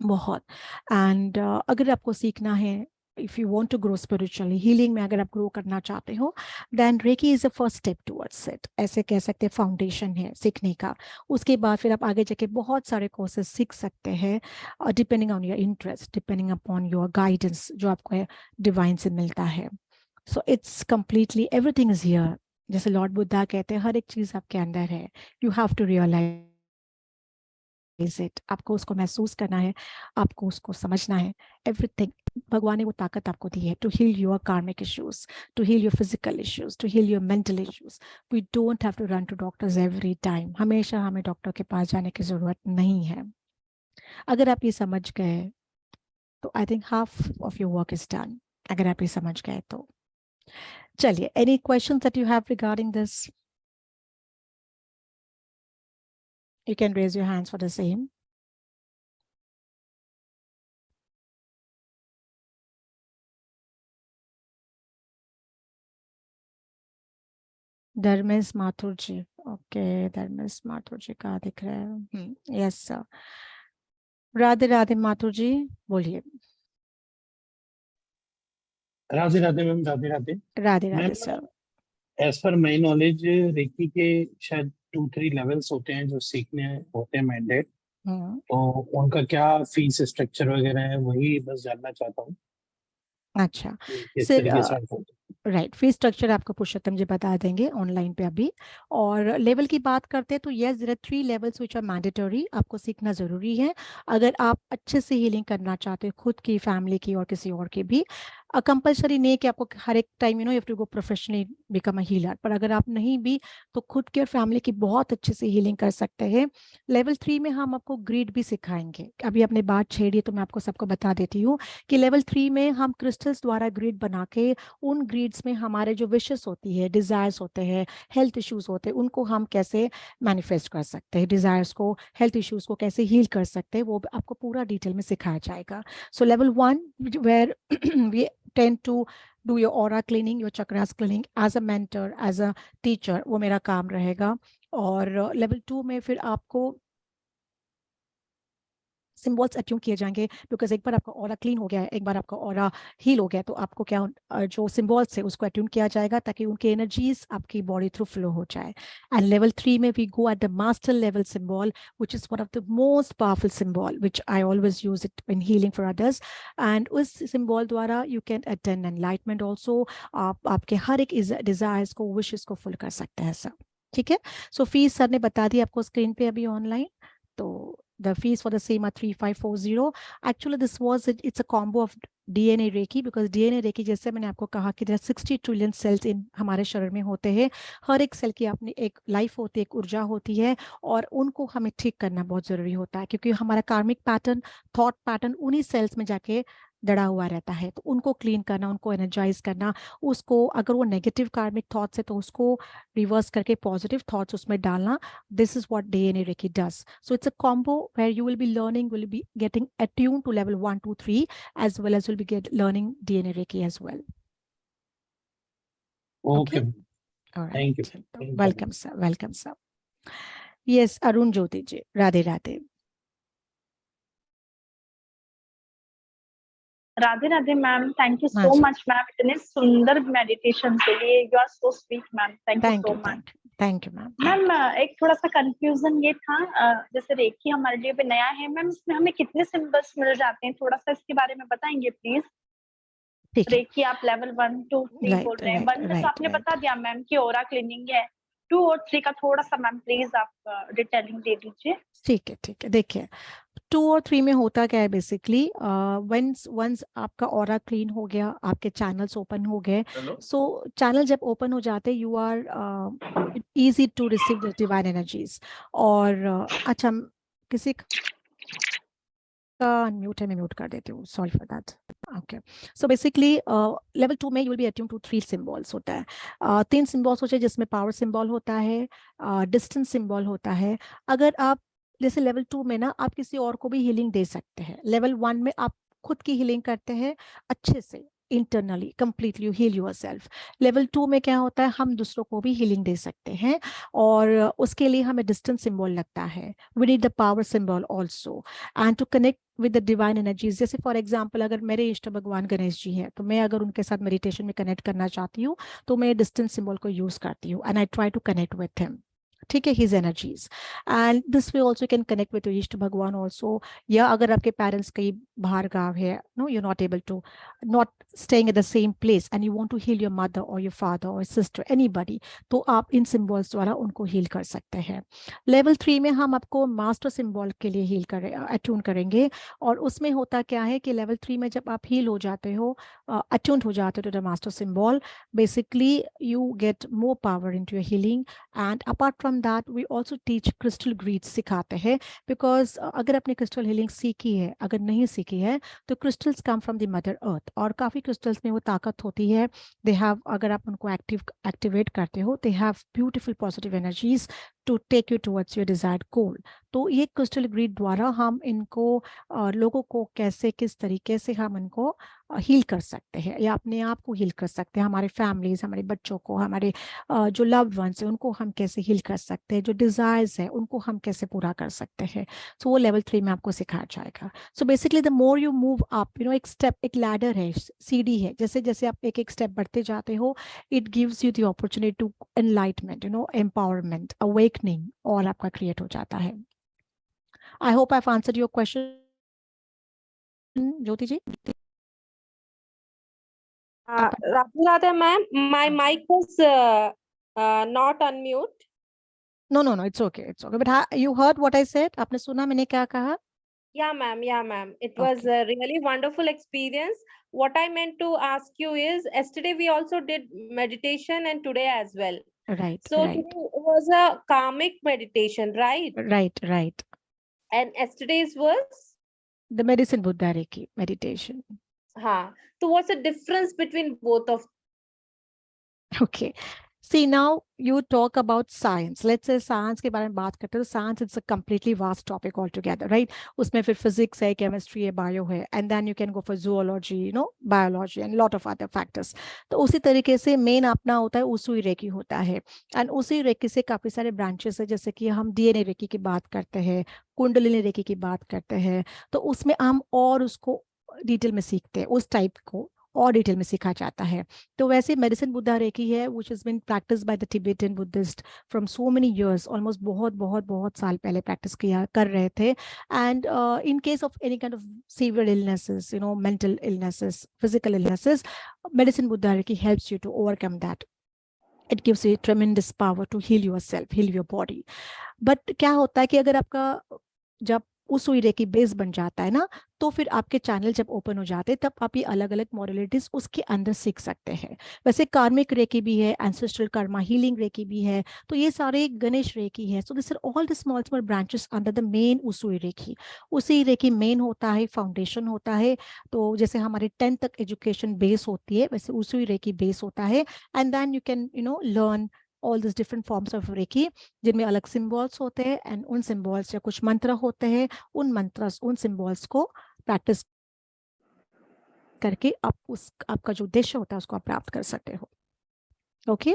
बहुत। एंड अगर आपको सीखना है, if you want to grow spiritually, healing में अगर आप ग्रो करना चाहते हो, then Reiki is a first step towards it. ऐसे कह सकते हैं फाउंडेशन है सीखने का। उसके बाद फिर आप आगे जाके बहुत सारे कोर्सेज सीख सकते हैं, depending on your interest, depending upon your guidance जो आपको डिवाइन से मिलता है। So it's completely everything is here. जैसे लॉर्ड बुद्धा कहते हैं, हर एक चीज़ आपके अंदर है। You have to realise it. आपको उसको महसूस करना है, आपको उसको समझना है। एवरीथिंग, भगवान ने वो ताकत आपको दी है to heal your karmic issues, to heal your physical issues, to heal your mental issues. We don't have to run to doctors every time. हमेशा हमें डॉक्टर के पास जाने की जरूरत नहीं है। अगर आप ये समझ गए तो I think half of your work is done. अगर आप ये समझ गए तो चलिए, any question that you have regarding this, you can raise your hands for the same. Dharmesh Mathur ji, okay, Dharmesh Mathur ji का दिख रहा है। Yes sir. राधे राधे माथुर जी, बोलिए। Radhe Radhe ma'am, Radhe Radhe Radhe Radhe ma'am. Sir. As पर माई नॉलेज रेकी के शायद 2-3 लेवल्स होते हैं जो सीखने होते हैं मैंडेट। हम्म। तो उनका क्या फीस स्ट्रक्चर वगैरह है, वही बस जानना चाहता हूँ अच्छा कि किस सर, तरीके से आपको। राइट, फीस स्ट्रक्चर आपको पुरुषोत्तम जी बता देंगे ऑनलाइन पे अभी। और लेवल की बात करते हैं तो yes, there are 3 levels which are mandatory, आपको सीखना जरूरी है अगर आप अच्छे से हीलिंग करना चाहते हो, खुद की, फैमिली की और किसी और की भी। कंपलसरी नहीं है कि आपको हर एक time you have to go professionally become a healer, पर अगर आप नहीं भी तो खुद की और फैमिली की बहुत अच्छे से हीलिंग कर सकते हैं। लेवल 3 में हम आपको ग्रीड भी सिखाएंगे। अभी आपने बात छेड़ी तो मैं आपको सबको बता देती हूँ कि लेवल 3 में हम क्रिस्टल्स द्वारा ग्रिड बना के, उन ग्रिड्स में हमारे जो विशेस होती है, डिजायर्स होते हैं, हेल्थ इश्यूज होते हैं, उनको हम कैसे मैनिफेस्ट कर सकते हैं, डिजायर्स को, हेल्थ इश्यूज को कैसे हील कर सकते हैं, वो आपको पूरा डिटेल में सिखाया जाएगा। So level 1 where we tend to do your aura cleaning, your chakras cleaning as a mentor, as a teacher, वो मेरा काम रहेगा। और लेवल 2 में फिर आपको सिंबल्स अट्यून किए जाएंगे, बिकॉज एक बार आपका ऑरा क्लीन हो गया है, एक बार आपका ऑरा हील हो गया है, तो आपको क्या जो सिंबल्स है उसको अट्यून किया जाएगा ताकि उनकी एनर्जीज आपकी बॉडी थ्रू फ्लो हो जाए। एंड लेवल 3 में we go at the master level symbol, which is one of the most powerful symbol which I always use it in healing for others. And उस symbol द्वारा you can attain enlightenment also. आप आपके हर एक desires को, wishes को full कर सकते हैं सर। ठीक है। सो फीस सर ने बता दी आपको स्क्रीन पे अभी ऑनलाइन। तो the fees for the same are 3540. Actually, this was it's a combo of DNA Reiki, because DNA Reiki, जैसे मैंने आपको कहा कि there are 60 ट्रिलियन सेल्स इन हमारे शरीर में होते हैं। हर एक सेल की अपनी एक लाइफ होती है, एक ऊर्जा होती है, और उनको हमें ठीक करना बहुत जरूरी होता है, क्योंकि हमारा कार्मिक पैटर्न, थॉट पैटर्न उन्हीं सेल्स में जाके दड़ा हुआ रहता है। तो उनको क्लीन करना, उनको एनर्जाइज करना, उसको अगर वो नेगेटिव कार्मिक थॉट्स है तो उसको रिवर्स करके पॉजिटिव थॉट्स उसमें डालना। This is what DNA Reiki does. So it's a combo where you will be learning, will be getting attuned to level 1, 2, 3, as well as will be learning DNA Reiki as well. Okay, Okay. All thank you, right. Welcome, sir. Welcome, sir. Yes, Arun Jyoti ji. Radhe Radhe. Radhe Radhe ma'am, thank you हाँ सो जी। Much ma'am, इतने सुंदर meditation के लिए। You are so sweet ma'am, thank you Thank so you, much. thank you, ma'am. Ma'am एक थोड़ा सा confusion ये था, जैसे रेकी हमारे लिए भी नया है मैम, इसमें हमें कितने सिंबल्स मिल जाते हैं, थोड़ा सा इसके बारे में बताएंगे प्लीज। ठीक है। रेकी आप लेवल 1, 2, 3 बोल राइट रहे हैं। राइट 1 में तो राइट आपने बता राइट दिया मैम कि ओरा क्लीनिंग है, 2 और 3 का थोड़ा सा मैम प्लीज आप डिटेलिंग दे दीजिए। ठीक है, देखिए 2 और 3 में होता क्या है बेसिकली, वंस आपका ऑरा क्लीन हो गया, आपके चैनल्स ओपन हो गए, हेलो, सो चैनल जब ओपन हो जाते you are easy to receive the divine energies. और अच्छा, किसी का अनम्यूट है, मैं म्यूट कर देती हूँ, sorry for that. Okay, so basically level 2 में you will be attune to 3 symbols होता है। 3 सिंबल्स होते हैं जिसमें पावर सिंबल होता है, डिस्टेंस सिंबल होता है। अगर आप जैसे लेवल 2 में ना आप किसी और को भी हीलिंग दे सकते हैं। लेवल 1 में आप खुद की हीलिंग करते हैं अच्छे से, internally completely you heal yourself. Level 2 में क्या होता है, हम दूसरों को भी हीलिंग दे सकते हैं, और उसके लिए हमें डिस्टेंस सिंबल लगता है। We need the power symbol also and to connect with the divine energies. जैसे फॉर एग्जाम्पल अगर मेरे इष्ट भगवान गणेश जी हैं, तो मैं अगर उनके साथ मेडिटेशन में कनेक्ट करना चाहती हूँ तो मैं डिस्टेंस सिंबल को यूज करती हूँ and I try to connect with him, ठीक है, his energies. And this way also can connect with इष्ट भगवान ऑल्सो। या अगर आपके पेरेंट्स कहीं बाहर गाँव है, no you not able to, not staying at the same place and you want to heal your mother or your father or sister, anybody, तो आप इन सिंबल्स द्वारा उनको हील कर सकते हैं। लेवल 3 में हम आपको मास्टर सिंबल के लिए हील करें, अट्यून करेंगे। और उसमें होता क्या है कि लेवल 3 में जब आप हील हो जाते हो, अट्यून हो जाते हो to the master symbol, basically you get more power into your healing. And apart from that we also teach crystal grids सिखाते हैं, बिकॉज अगर आपने क्रिस्टल हीलिंग सीखी है, अगर नहीं सीखी है, तो crystals come from the mother earth, और काफ़ी क्रिस्टल्स में वो ताकत होती है। दे हैव, अगर आप उनको एक्टिवेट करते हो, they have beautiful positive energies to take you towards your desired goal. तो ये क्रिस्टल ग्रीड द्वारा हम इनको लोगों को कैसे, किस तरीके से हम इनको हील कर सकते हैं या अपने आप को हील कर सकते हैं, हमारे फैमिलीज, हमारे बच्चों को, हमारे जो लव्ड वंस है उनको हम कैसे हील कर सकते हैं, जो डिजायर्स है उनको हम कैसे पूरा कर सकते हैं। सो वो लेवल 3 में आपको सिखाया जाएगा। So basically the more you move up, you know, एक स्टेप, एक लैडर है, सीढ़ी है, जैसे जैसे आप एक एक स्टेप बढ़ते जाते हो, it gives you the opportunity to enlightenment, you know, empowerment, awakening, और आपका क्रिएट हो जाता है। I hope I have answered your question, Jyoti ji. Radhe Radhe ma'am, my mic was not unmute. No, it's okay, but you heard what I said? आपने सुना मैंने क्या कहा? Yeah ma'am, it was a really wonderful experience. What I meant to ask you is, yesterday we also did meditation and today as well. Right, So right, today was a karmic meditation, right? right. And yesterday's was? The Medicine Buddha Reiki meditation. So what's the difference between both of? Okay. See, now you talk about science. Let's say science के बारे में बात करते हैं, तो science is a completely vast topic altogether, right? उसमें फिर physics है, chemistry है, bio है, and then you can go for zoology, you know, biology and lot of other factors. तो उसी तरीके से मेन अपना होता है उसुई रेकी होता है, and उसी रेकी से काफी सारे ब्रांचेस है, जैसे कि हम DNA रेकी की बात करते हैं, कुंडलिनी रेकी की बात करते हैं, तो उसमें हम और उसको डिटेल में सीखते हैं, उस टाइप को और डिटेल में सीखा जाता है। तो वैसे मेडिसिन बुद्धा रेकी है, which has been practised by the Tibetan Buddhist from so many years, almost बहुत साल पहले प्रैक्टिस किया कर रहे थे। And in case of any kind of severe illnesses, you know, mental illnesses, physical illnesses, medicine Buddha Reiki helps you to overcome that. It gives you tremendous power to heal yourself, heal your body. But क्या होता है कि अगर आपका जब उस सुई recce base बन जाता है ना, तो फिर आपके चैनल जब ओपन हो जाते हैं, तब आप ये अलग अलग मॉडलिटीज उसके अंदर सीख सकते हैं। वैसे कार्मिक रेकी भी है, एंसेस्ट्रल कर्मा हीलिंग रेकी भी है, तो ये सारे गणेश रेकी है। So this are all the small branches under the main Usui Reiki. उसी रेकी मेन होता है, फाउंडेशन होता है। तो जैसे हमारे 10th तक एजुकेशन बेस होती है, वैसे उसुई रेकी बेस होता है। And then you can, you know, learn all this different forms of Reiki, जिनमें अलग सिंबल्स होते हैं, एंड उन सिंबल्स या कुछ मंत्र होते हैं, उन मंत्र, उन सिंबल्स को प्रैक्टिस करके आप आपका जो उद्देश्य होता है उसको आप प्राप्त कर सकते हो। Okay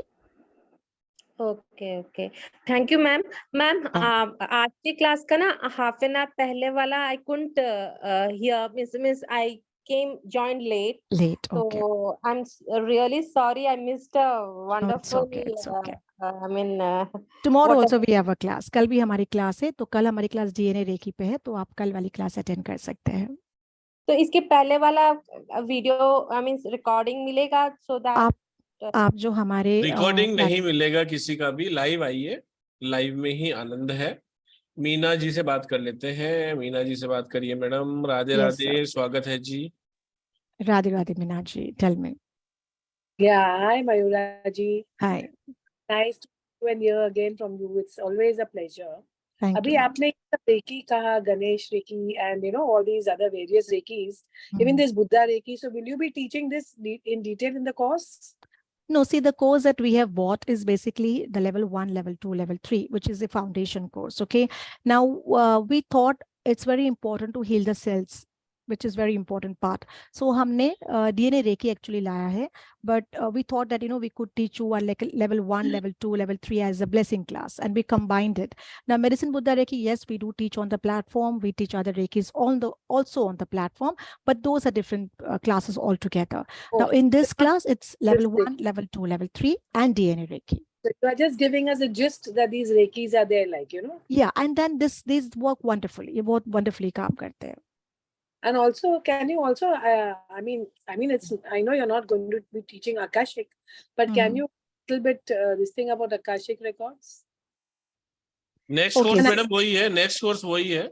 okay, thank you ma'am. आज की क्लास का ना हाफ एन आवर पहले वाला I couldn't hear, means I came joined late, so okay. I'm really sorry I missed a wonderful, it's okay. I mean tomorrow also we have a class. कल भी हमारी class है, तो कल हमारी class DNA recce पे है, तो आप कल वाली क्लास अटेंड कर सकते हैं। तो इसके पहले वाला वीडियो, आई मीन रिकॉर्डिंग मिलेगा, so that आप आप जो हमारे रिकॉर्डिंग नहीं मिलेगा किसी का भी, लाइव आइए, लाइव में ही आनंद है। मीना जी से बात कर लेते हैं। मीना जी से बात करिए मैडम। राधे Yes, राधे, स्वागत है जी। Radhe Radhe Meena ji, tell me. Yeah, hi Mayura ji. Hi, Nice to hear again from you. It's always a pleasure. Thank अभी यू। आपने Reiki कहा, Ganesh Reiki, and all these other various Reikis, even this Buddha Reiki. So will you be teaching this in detail in the course? No, see, the course that we have bought is basically the level 1, level 2, level 3, which is the foundation course. Okay. Now, we thought it's very important to heal the cells, which is very important part. So, हमने DNA Reiki actually लाया है, but we thought that we could teach you like level 1, level 2, level 3 as a blessing class, and we combined it. Now, Medicine Buddha Reiki, yes, we do teach on the platform. We teach other Reikis also on the platform, but those are different classes altogether. Now, in this class, it's level 1, level 2, level 3, and DNA Reiki. So you are just giving us a gist that these Reikis are there, Yeah, and then these work wonderfully. ये बहुत wonderfully काम करते हैं. And also, can you also, I mean, it's, I know you're not going to be teaching Akashic, but can you a little bit this thing about Akashic records? Next Okay, course sir. Madam वही है, next course वही है।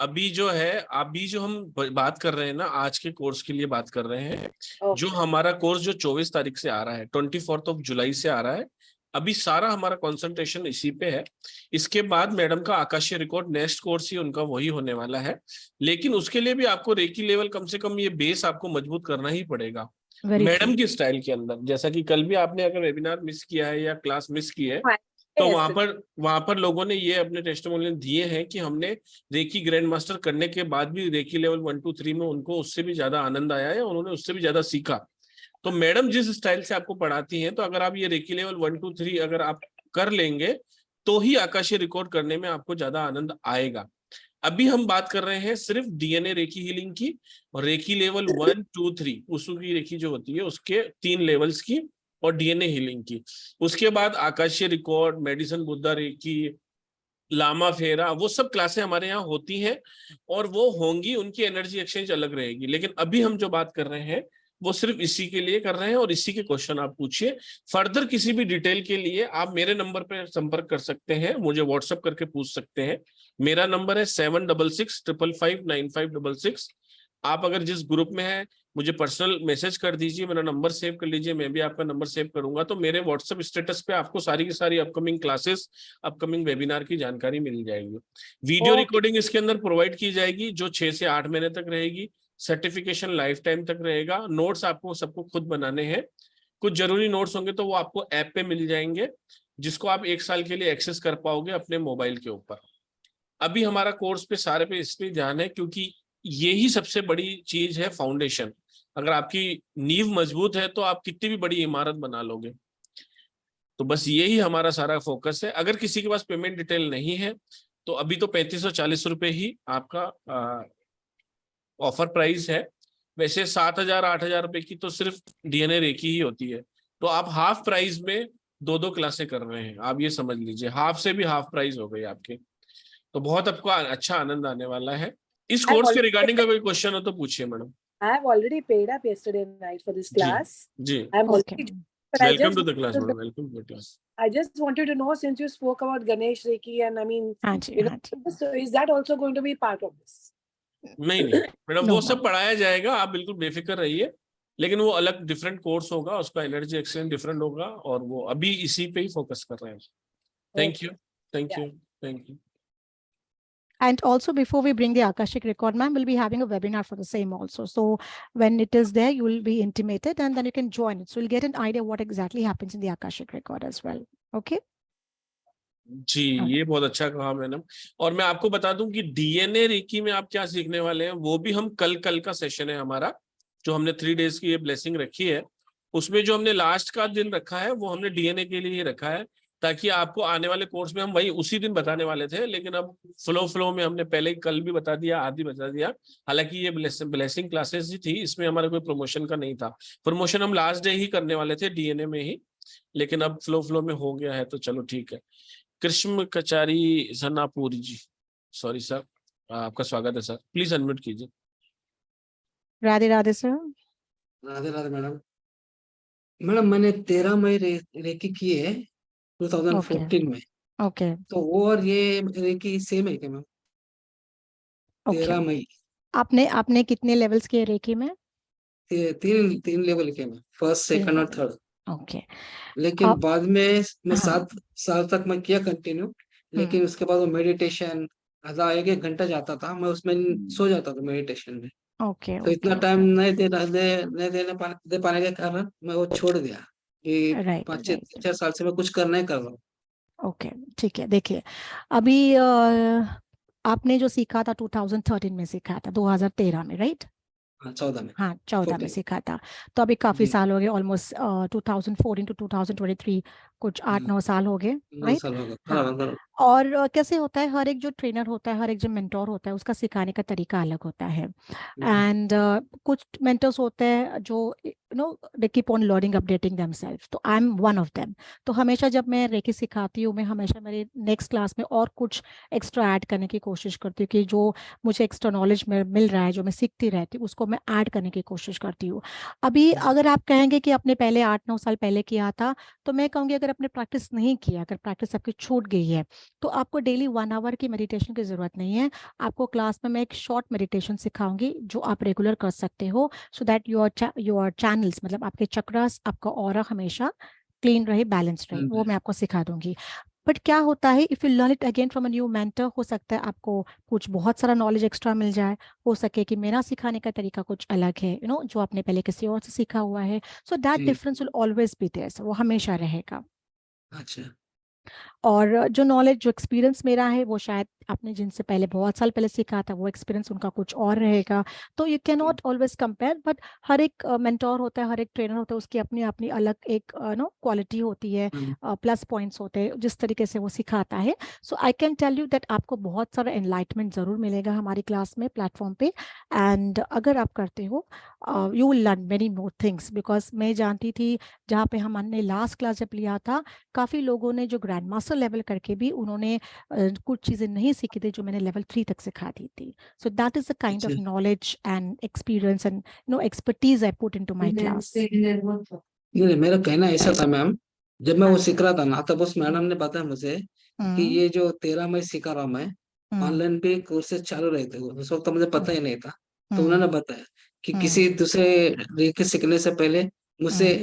अभी जो है, अभी जो हम बात कर रहे हैं ना, आज के कोर्स के लिए बात कर रहे हैं। Okay. जो हमारा कोर्स जो 24 तारीख से आ रहा है, 24 जुलाई से आ रहा है, अभी सारा हमारा कंसंट्रेशन इसी पे है। इसके बाद मैडम का आकाशीय रिकॉर्ड नेक्स्ट कोर्स ही उनका वही होने वाला है, लेकिन उसके लिए भी आपको रेकी लेवल कम से कम ये बेस आपको मजबूत करना ही पड़ेगा Very मैडम true. की स्टाइल के अंदर। जैसा कि कल भी आपने अगर वेबिनार मिस किया है या क्लास मिस की है, तो Yes. वहां पर लोगों ने ये अपने टेस्टिमोनियल दिए हैं कि हमने रेकी ग्रैंड मास्टर करने के बाद भी रेकी लेवल 1, 2, 3 में उनको उससे भी ज्यादा आनंद आया है, उन्होंने उससे भी ज्यादा सीखा। तो मैडम जिस स्टाइल से आपको पढ़ाती हैं, तो अगर आप ये रेकी लेवल 1, 2, 3 अगर आप कर लेंगे, तो ही आकाशीय रिकॉर्ड करने में आपको ज्यादा आनंद आएगा। अभी हम बात कर रहे हैं सिर्फ डीएनए रेकी हीलिंग की, और रेकी लेवल 1, 2, 3 उसू की रेकी जो होती है उसके 3 लेवल्स की, और डीएनए हीलिंग की। उसके बाद आकाशीय record, medicine Buddha Reiki, Lama Fera, वो सब क्लासें हमारे यहाँ होती हैं, और वो होंगी, उनकी एनर्जी एक्सचेंज अलग रहेगी। लेकिन अभी हम जो बात कर रहे हैं वो सिर्फ इसी के लिए कर रहे हैं, और इसी के क्वेश्चन आप पूछिए। फर्दर किसी भी डिटेल के लिए आप मेरे नंबर पर संपर्क कर सकते हैं, मुझे व्हाट्सएप करके पूछ सकते हैं। मेरा नंबर है 7665559566। आप अगर जिस ग्रुप में है, मुझे पर्सनल मैसेज कर दीजिए, मेरा नंबर सेव कर लीजिए, मैं भी आपका नंबर सेव करूंगा, तो मेरे व्हाट्सएप स्टेटस पे आपको सारी की सारी अपकमिंग क्लासेस, अपकमिंग वेबिनार की जानकारी मिल जाएगी। वीडियो रिकॉर्डिंग इसके अंदर प्रोवाइड की जाएगी, जो 6 से 8 महीने तक रहेगी। सर्टिफिकेशन लाइफ टाइम तक रहेगा। नोट्स आपको सबको खुद बनाने हैं। कुछ जरूरी नोट्स होंगे तो वो आपको ऐप पे मिल जाएंगे, जिसको आप 1 साल के लिए एक्सेस कर पाओगे अपने मोबाइल के ऊपर। अभी हमारा कोर्स पे सारे पे इस पे ध्यान है, क्योंकि यही सबसे बड़ी चीज है, फाउंडेशन। अगर आपकी नींव मजबूत है तो आप कितनी भी बड़ी इमारत बना लोगे। तो बस यही हमारा सारा फोकस है। अगर किसी के पास पेमेंट डिटेल नहीं है, तो अभी तो 3540 रुपए ही आपका ऑफर प्राइस है। वैसे 7000 8000 रुपए की तो सिर्फ डीएनए रेकी ही होती है। तो आप हाफ प्राइस में 2 क्लासें कर रहे हैं, आप ये समझ लीजिए, हाफ से भी हाफ प्राइस हो गई आपके। तो बहुत आपको अच्छा आनंद आने वाला है। इस कोर्स के रिगार्डिंग का कोई क्वेश्चन हो तो पूछिए madam. I have already paid up yesterday night for this class. जी, I'm Okay. already, but I welcome just to the class madam, welcome to the class. I just wanted to know, since you spoke about Ganesh Reiki, and I mean, हाँ जी, हाँ जी. so is that also going to be part of this? नहीं madam, No, वो सब ma'am. पढ़ाया जाएगा, आप बिल्कुल बेफिक्र रहिए। लेकिन वो अलग डिफरेंट कोर्स होगा, उसका एनर्जी एक्सचेंज डिफरेंट होगा, और वो अभी इसी पे ही फोकस कर रहे हैं। Thank you, thank you, thank you. And also, before we bring the Akashic record, ma'am, we'll be having a webinar for the same also. So when it is there, you will be intimated, and then you can join it. So you'll get an idea what exactly happens in the Akashic record as well. Okay. जी, ये बहुत अच्छा कहा madam. और मैं आपको बता दूं कि डीएनए रेकी में आप क्या सीखने वाले हैं, वो भी हम कल का सेशन है हमारा, जो हमने 3 डेज की ये ब्लेसिंग रखी है। उसमें जो हमने लास्ट का दिन रखा है, वो हमने डीएनए के लिए ही रखा है, ताकि आपको आने वाले कोर्स में हम वही उसी दिन बताने वाले थे, लेकिन अब फ्लो में हमने पहले कल भी बता दिया, आदि बता दिया। हालांकि ये ब्लेसिंग क्लासेस ही थी, इसमें हमारा कोई प्रमोशन का नहीं था। प्रमोशन हम लास्ट डे ही करने वाले थे डीएनए में ही, लेकिन अब फ्लो में हो गया है, तो चलो ठीक है। कृष्ण कचारी सनापुरी जी, सॉरी सर, आपका स्वागत है सर, प्लीज अनम्यूट कीजिए। Radhe Radhe, sir. Radhe Radhe madam. Madam मैंने 13 मई रेकी की है ओके 2014 में। ओके तो वो और ये रेकी सेम है क्या मैम? ओके 13 मई आपने आपने कितने लेवल्स किए रेकी में? तीन तीन लेवल के में, फर्स्ट 3 सेकंड और लेवल थर्ड। ओके लेकिन अब बाद में मैं हाँ 7 साल तक मैं किया कंटिन्यू। लेकिन उसके बाद वो मेडिटेशन आधा 1 1 घंटा जाता था, मैं उसमें सो जाता था मेडिटेशन में। ओके तो इतना ओके टाइम ओके नहीं दे पाने के कारण मैं वो छोड़ दिया कि राइट 5 राइट 4 साल से मैं कुछ करना ही कर रहा हूँ। ओके ठीक है देखिए अभी आपने जो सीखा था 2013 में सीखा था 2013 में राइट? हाँ 14 में। हाँ 14 में 14 सीखा था तो अभी काफी जी। साल हो गए ऑलमोस्ट 2014 टू 2023 कुछ 8-9 साल हो गए 9 राइट? साल होगा हाँ बराबर। और कैसे होता है हर एक जो ट्रेनर होता है हर एक जो मेंटोर होता है उसका सिखाने का तरीका अलग होता है एंड कुछ मेंटर्स होते हैं जो they keep on learning updating themselves तो I am one of them. तो हमेशा जब मैं रेकी सिखाती हूँ मैं हमेशा मेरे नेक्स्ट क्लास में और कुछ एक्स्ट्रा ऐड करने की कोशिश करती हूँ कि जो मुझे एक्स्ट्रा नॉलेज मिल रहा है जो मैं सीखती रहती हूँ उसको मैं ऐड करने की कोशिश करती हूँ। अभी अगर आप कहेंगे कि आपने पहले 8-9 साल पहले किया था तो मैं कहूँगी अगर आपने प्रैक्टिस नहीं किया अगर प्रैक्टिस आपकी छूट गई है तो आपको डेली 1 आवर की मेडिटेशन की जरूरत नहीं है। आपको क्लास में मैं एक शॉर्ट मेडिटेशन सिखाऊंगी जो आप रेगुलर कर सकते हो सो दैट योर चैनल्स मतलब आपके चक्रास आपका ऑरा हमेशा क्लीन रहे बैलेंस रहे वो मैं आपको सिखा दूंगी। बट क्या होता है if you learn it again from a new mentor हो सकता है आपको कुछ बहुत सारा नॉलेज एक्स्ट्रा मिल जाए हो सके कि मेरा सिखाने का तरीका कुछ अलग है जो आपने पहले किसी और से सीखा हुआ है सो दैट जी। Difference will always be there वो हमेशा रहेगा। अच्छा। और जो नॉलेज जो एक्सपीरियंस मेरा है वो शायद आपने जिनसे पहले बहुत साल पहले सीखा था वो एक्सपीरियंस उनका कुछ और रहेगा। तो you can not always compare but हर एक मेंटोर होता है हर एक ट्रेनर होता है उसकी अपनी अपनी अलग एक क्वालिटी होती है प्लस पॉइंट्स होते हैं जिस तरीके से वो सिखाता है। So I can tell you that आपको बहुत सारा एनलाइटमेंट जरूर मिलेगा हमारी क्लास में प्लेटफॉर्म पे एंड अगर आप करते हो you will learn many more things because मैं जानती थी जहाँ पे हमने लास्ट क्लास जब लिया था काफ़ी लोगों ने जो ग्रैंड मास्टर लेवल करके भी उन्होंने कुछ चीज़ें नहीं सीखी थी जो मैंने लेवल 3 तक सिखा दी थी। So that is the kind of अच्छा। Knowledge and experience and expertise I put into my class. नहीं मेरा कहना ऐसा था मैम, जब मैं हाँ वो जी। सीख रहा था ना तब उस मैडम ने बताया मुझे कि हम्म ये जो 13 मई सिखा रहा हूं मैं, हम्म ऑनलाइन भी कोर्सेज चालू रहे थे उस वक्त तो मुझे पता ही नहीं था। तो हम्म उन्होंने बताया कि हम्म किसी दूसरे रील सीखने से पहले मुझसे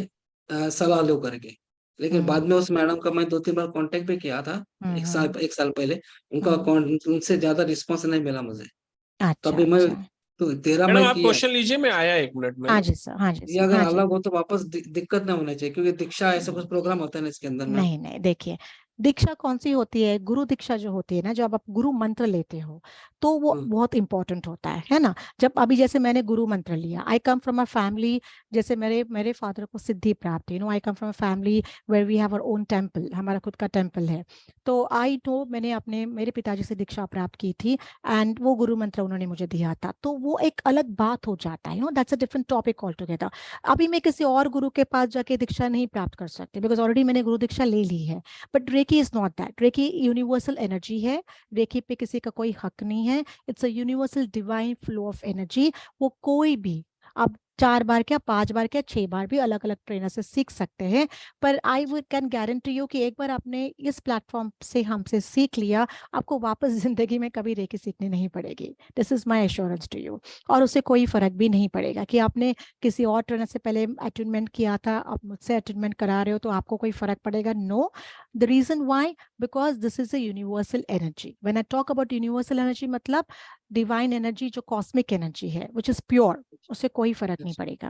हम्म सलाह लो करके। लेकिन बाद हम्म में उस मैडम का मैं 2 3 बार कांटेक्ट भी किया था, हम्म 1 साल पहले। हम्म। उनसे ज्यादा रिस्पॉन्स नहीं मिला मुझे। तो अच्छा अभी मैं अच्छा। तो 13 मैडम मई आप किया। क्वेश्चन लीजिए मैं आया 1 मिनट में हाँ ना। जी सर हाँ जी ये सर अगर हाँ जी। अलग हो तो वापस दिक्कत ना होना चाहिए, क्योंकि दीक्षा ऐसा कुछ प्रोग्राम होता है ना इसके अंदर में। नहीं नहीं देखिए दीक्षा कौन सी होती है गुरु दीक्षा जो होती है ना जब आप गुरु मंत्र लेते हो तो वो हाँ। बहुत इंपॉर्टेंट होता है ना। जब अभी जैसे मैंने गुरु मंत्र लिया आई कम फ्रॉम अ फैमिली जैसे मेरे मेरे फादर को सिद्धि प्राप्त है I come from a family where we have our own temple हमारा खुद का टेम्पल है। तो आई नो मैंने अपने मेरे पिताजी से दीक्षा प्राप्त की थी एंड वो गुरु मंत्र उन्होंने मुझे दिया था तो वो एक अलग बात हो जाता है that's a different topic all together. अभी मैं किसी और गुरु के पास जाके दीक्षा नहीं प्राप्त कर सकती बिकॉज ऑलरेडी मैंने गुरु दीक्षा ले ली है। But reiki is not that reiki universal energy है। रेकी पे किसी का कोई हक नहीं है। It's a universal divine flow of energy. वो कोई भी अब 4 बार क्या 5 बार क्या 6 बार भी अलग अलग ट्रेनर से सीख सकते हैं। पर I would can guarantee you कि एक बार आपने इस प्लेटफॉर्म से हमसे सीख लिया आपको वापस जिंदगी में कभी रेकी सीखनी नहीं पड़ेगी। This is my assurance to you. और उससे कोई फर्क भी नहीं पड़ेगा कि आपने किसी और ट्रेनर से पहले अटेनमेंट किया था आप मुझसे अटेनमेंट करा रहे हो तो आपको कोई फर्क पड़ेगा no. The reason why because this is a universal energy when I talk about universal energy मतलब डिवाइन एनर्जी जो कॉस्मिक एनर्जी है विच इज प्योर उससे कोई फर्क नहीं पड़ेगा।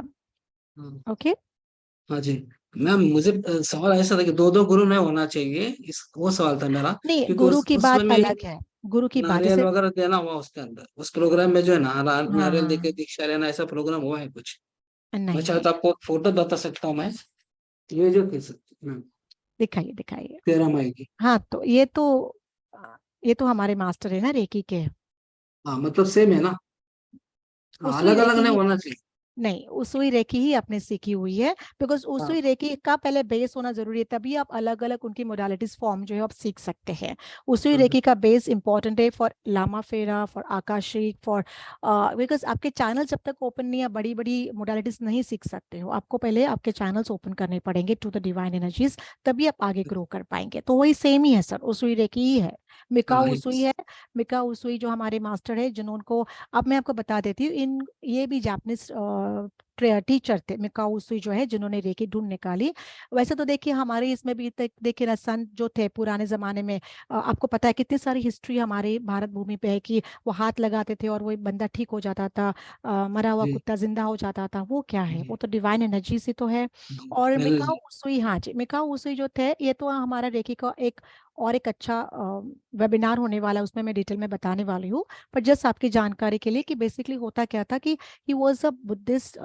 हाँ। ओके हाँ जी। मैम मुझे सवाल ऐसा था कि दो दो गुरु नहीं होना चाहिए, इस वो सवाल था मेरा। नहीं क्योंकि गुरु की उसमें बात में अलग है। गुरु की बात नारियल जैसे वगैरह देना हुआ उसके अंदर, उस प्रोग्राम में जो है ना हाँ नारियल देके हाँ दीक्षा लेना, ऐसा प्रोग्राम हुआ है कुछ? मैं नहीं चाहे नहीं तो आपको फोटो बता सकता हूँ मैं। ये जो दिखाइए दिखाइए। 13 मई की। हाँ तो ये तो हमारे मास्टर है ना रेकी के। हाँ मतलब सेम है ना? हाँ, उसमें अलग अलग रेकी नहीं में होना चाहिए। नहीं, उसुई रेकी ही आपने सीखी हुई है, बिकॉज उसुई रेकी का पहले बेस होना जरूरी है, तभी आप अलग अलग उनकी मोडालिटीज फॉर्म जो है आप सीख सकते हैं। उसुई रेकी का बेस इंपॉर्टेंट है फॉर लामा फेरा, फॉर आकाशिक, फॉर बिकॉज आपके चैनल जब तक ओपन नहीं है बड़ी बड़ी मोडालिटीज नहीं सीख सकते हो, आपको पहले आपके चैनल्स ओपन करने पड़ेंगे टू द डिवाइन एनर्जीज, तभी आप आगे ग्रो कर पाएंगे। तो वही सेम ही है सर, उसुई रेकी ही है। मिका उसुई है, मिका उसुई जो हमारे मास्टर है जिन्होंने, अब मैं आपको बता देती हूँ, इन ये भी जापानीज टीचर थे मिका उसुई जो है, जिन्होंने रेकी ढूंढ निकाली। वैसे तो देखिए हमारे इसमें भी देखिए ना, संत जो थे पुराने जमाने में, आपको पता है कितनी सारी हिस्ट्री हमारे भारत भूमि पे है कि वो हाथ लगाते थे और वो बंदा ठीक हो जाता था, मरा हुआ जी कुत्ता जिंदा हो जाता था। वो क्या है, जी वो तो डिवाइन एनर्जी से तो है। जी और मिका एनर्जी। उसुई, हाँ जी, मिका उसुई जो थे, ये तो हमारा रेकी का एक और एक अच्छा वेबिनार होने वाला है, उसमें मैं डिटेल में बताने वाली हूँ। पर जस्ट आपकी जानकारी के लिए कि बेसिकली होता क्या था कि he was a Buddhist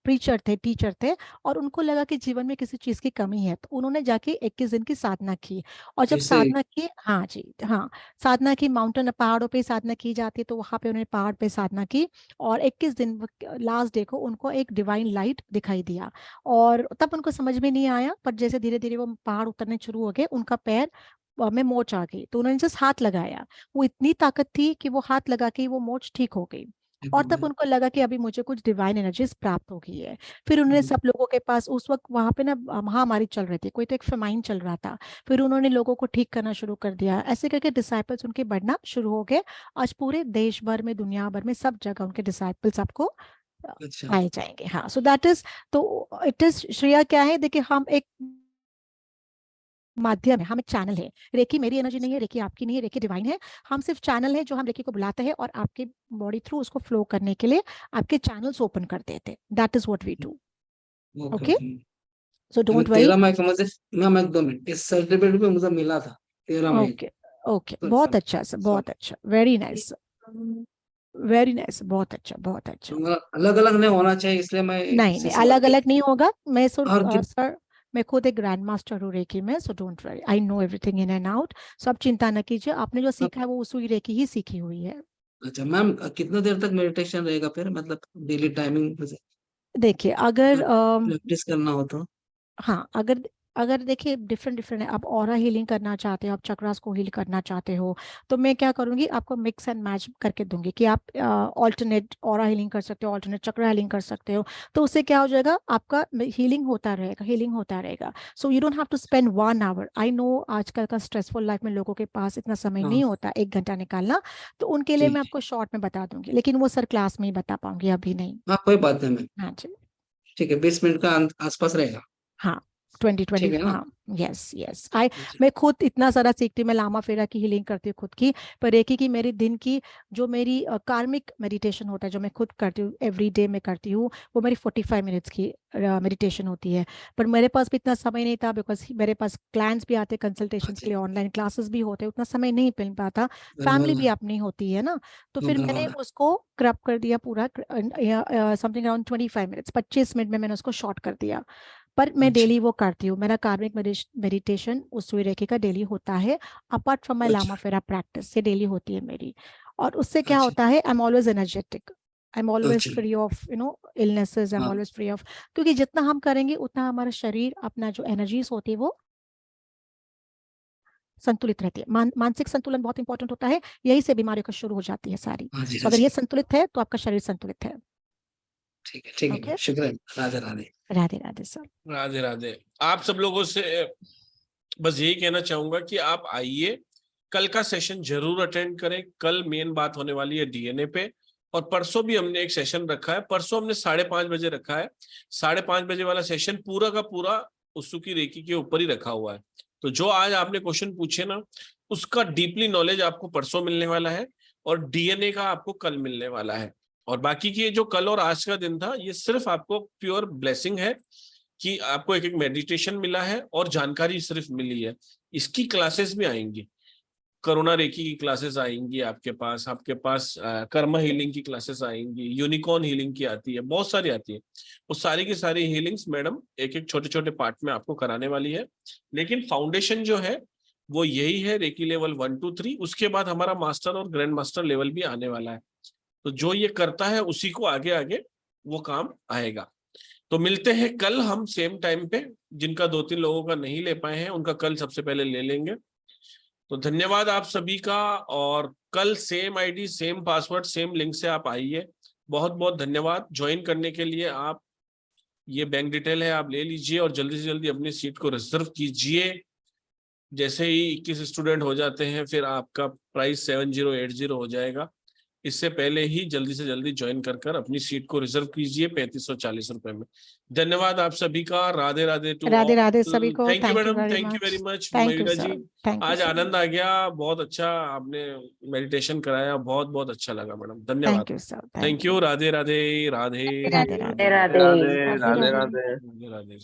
preacher थे, टीचर थे, और उनको लगा कि जीवन में किसी चीज की कमी है, तो उन्होंने जाके 21 दिन की साधना की। और जब जैसे साधना की, हाँ जी हाँ, साधना की, माउंटेन पहाड़ों पे साधना की जाती है, तो वहां पे उन्होंने पहाड़ पे साधना की, और 21 दिन लास्ट डे को उनको एक डिवाइन लाइट दिखाई दिया। और तब उनको समझ में नहीं आया, पर जैसे धीरे धीरे वो पहाड़ उतरने शुरू हो गए, उनका पैर में मोच आ गई, तो उन्होंने जस्ट हाथ लगाया, वो इतनी ताकत थी कि वो हाथ लगा के वो मोच ठीक हो गई। और तब उनको लगा कि अभी मुझे कुछ डिवाइन एनर्जीज प्राप्त हो गई है। फिर उन्होंने सब लोगों के पास, उस वक्त वहां पे ना महामारी चल रही थी, कोई तो एक फेमाइन चल रहा था, फिर उन्होंने लोगों को ठीक करना शुरू कर दिया। ऐसे करके डिसाइपल्स उनके बढ़ना शुरू हो गए। आज पूरे देश भर में, दुनिया भर में, सब जगह उनके डिसाइपल्स आपको अच्छा पाए जाएंगे। हाँ, सो दैट इज, तो इट इज, श्रेया क्या है, देखिए हम एक माध्यम है, हम एक चैनल है। रेकी मेरी एनर्जी नहीं है, रेकी आपकी नहीं है, रेकी डिवाइन है। हम सिर्फ चैनल है जो हम रेकी को बुलाते हैं और आपके बॉडी थ्रू उसको फ्लो करने के लिए आपके चैनल्स ओपन कर देते हैं। That is what we do. Okay okay, okay. So मैंने डोंट वरी। 13 मई को मुझे, मैम एक 2 मिनट, इस सर्टिफिकेट पे मुझे मिला था 13 मई ओके ओके, को। बहुत अच्छा सर, बहुत अच्छा, वेरी नाइस, वेरी नाइस, बहुत अच्छा, बहुत अच्छा। अलग अलग नहीं होना चाहिए, इसलिए मैं नहीं से नहीं, सवाल अलग किया। अलग नहीं होगा। मैं और सर, मैं खुद एक ग्रैंड मास्टर हूँ रेकी में, so don't worry, I know everything in and out. सब चिंता न कीजिए, आपने जो सीखा है वो उसी रेकी ही सीखी हुई है। अच्छा मैम, कितना देर तक मेडिटेशन रहेगा फिर, मतलब डेली टाइमिंग से देखिए अगर प्रैक्टिस करना हो तो? हाँ, अगर अगर देखिए डिफरेंट डिफरेंट है, आप ऑरा हीलिंग करना चाहते हो, आप चक्रास को हील करना चाहते हो, तो मैं क्या करूंगी, आपको मिक्स एंड मैच करके दूंगी कि आप ऑल्टरनेट ऑरा हीलिंग कर सकते हो, ऑल्टरनेट चक्रा हीलिंग कर सकते हो। तो उससे क्या हो जाएगा, आपका हीलिंग होता रहेगा, हीलिंग होता रहेगा। So you don't have to spend 1 hour. I know आजकल का स्ट्रेसफुल लाइफ में लोगों के पास इतना समय हाँ नहीं होता 1 घंटा निकालना, तो उनके लिए जी मैं जी। आपको शॉर्ट में बता दूंगी, लेकिन वो सर क्लास में ही बता पाऊंगी, अभी नहीं। हाँ कोई बात नहीं मैम। हाँ जी, ठीक है, 20 मिनट का आसपास रहेगा। हाँ, 2020, ठीक है ना? हाँ, यस यस। आई, अच्छा। मैं खुद इतना सारा सीखती हूँ, मैं लामा फेरा की हीलिंग करती हूँ खुद की, पर एक ही की मेरी दिन की जो मेरी कार्मिक मेडिटेशन होता है, जो मैं खुद करती हूँ एवरी डे में करती हूँ, वो मेरी 45 मिनट्स की मेडिटेशन होती है। पर मेरे पास भी इतना समय नहीं था, बिकॉज मेरे पास क्लाइंट्स भी आते, कंसल्टेशंस के अच्छा, लिए ऑनलाइन क्लासेस भी होते, उतना समय नहीं मिल पाता, घर फैमिली वाला, भी अपनी होती है ना। तो फिर घर मैंने वाला। उसको क्रब कर दिया पूरा, समथिंग अराउंड 25 मिनट्स, 25 मिनट में मैंने उसको शॉर्ट कर दिया। पर मैं अच्छा डेली वो करती हूँ, मेरा कार्मिक मेडिटेशन उस रेखी का डेली होता है, अपार्ट फ्रॉम माई लामा अच्छा फेरा प्रैक्टिस, ये डेली होती है मेरी। और उससे क्या अच्छा होता है, I am always energetic, I am always अच्छा। Free of illnesses, I am हाँ ऑलवेज फ्री ऑफ, क्योंकि जितना हम करेंगे उतना हमारा शरीर, अपना जो एनर्जीज होती है वो संतुलित रहती है। मानसिक संतुलन बहुत इंपॉर्टेंट होता है, यही से बीमारियों का शुरू हो जाती है सारी। हाँ जी सो हाँ अगर ये जी। संतुलित है तो आपका शरीर संतुलित है। ठीक है मैम, ओके, शुक्रिया, राधे राधे। राधे राधे सर। राधे राधे। आप सब लोगों से बस यही कहना चाहूंगा कि आप आइए, कल का सेशन जरूर अटेंड करें। कल मेन बात होने वाली है डीएनए पे, और परसों भी हमने एक सेशन रखा है, परसों हमने 5:30 बजे रखा है। 5:30 बजे वाला सेशन पूरा का पूरा उसुकी रेकी के ऊपर ही रखा हुआ है। तो जो आज आपने क्वेश्चन पूछे ना, उसका डीपली नॉलेज आपको परसों मिलने वाला है, और डीएनए का आपको कल मिलने वाला है। और बाकी की जो कल और आज का दिन था, ये सिर्फ आपको प्योर ब्लेसिंग है कि आपको एक एक मेडिटेशन मिला है और जानकारी सिर्फ मिली है। इसकी क्लासेस भी आएंगी, करुणा रेकी की क्लासेस आएंगी आपके पास कर्मा हीलिंग की क्लासेस आएंगी, यूनिकॉर्न हीलिंग की आती है, बहुत सारी आती है। वो सारी की सारी हीलिंग्स मैडम एक एक छोटे छोटे पार्ट में आपको कराने वाली है। लेकिन फाउंडेशन जो है वो यही है, रेकी लेवल 1 2 3। उसके बाद हमारा मास्टर और ग्रैंड मास्टर लेवल भी आने वाला है। तो जो ये करता है उसी को आगे आगे वो काम आएगा। तो मिलते हैं कल हम सेम टाइम पे। जिनका 2-3 लोगों का नहीं ले पाए हैं उनका कल सबसे पहले ले लेंगे। तो धन्यवाद आप सभी का, और कल same ID same password same link से आप आइए। बहुत बहुत धन्यवाद ज्वाइन करने के लिए। आप ये बैंक डिटेल है, आप ले लीजिए और जल्दी से जल्दी अपनी सीट को रिजर्व कीजिए। जैसे ही 21 स्टूडेंट हो जाते हैं फिर आपका प्राइस 7080 हो जाएगा। इससे पहले ही जल्दी से जल्दी ज्वाइन कर अपनी सीट को रिजर्व कीजिए 3540 रुपए में। धन्यवाद आप सभी का। Radhe Radhe to Radhe all. राधे सभी को। Thank you thank you madam, very thank you much. Very much thank you Mayura sir. जी। थैंक यू आज सर। आनंद आ गया, बहुत अच्छा आपने मेडिटेशन कराया, बहुत बहुत अच्छा लगा मैडम, धन्यवाद। Thank you sir. Thank you. Radhe Radhe. Radhe Radhe Radhe. Radhe Radhe Radhe Radhe Radhe. Radhe Radhe.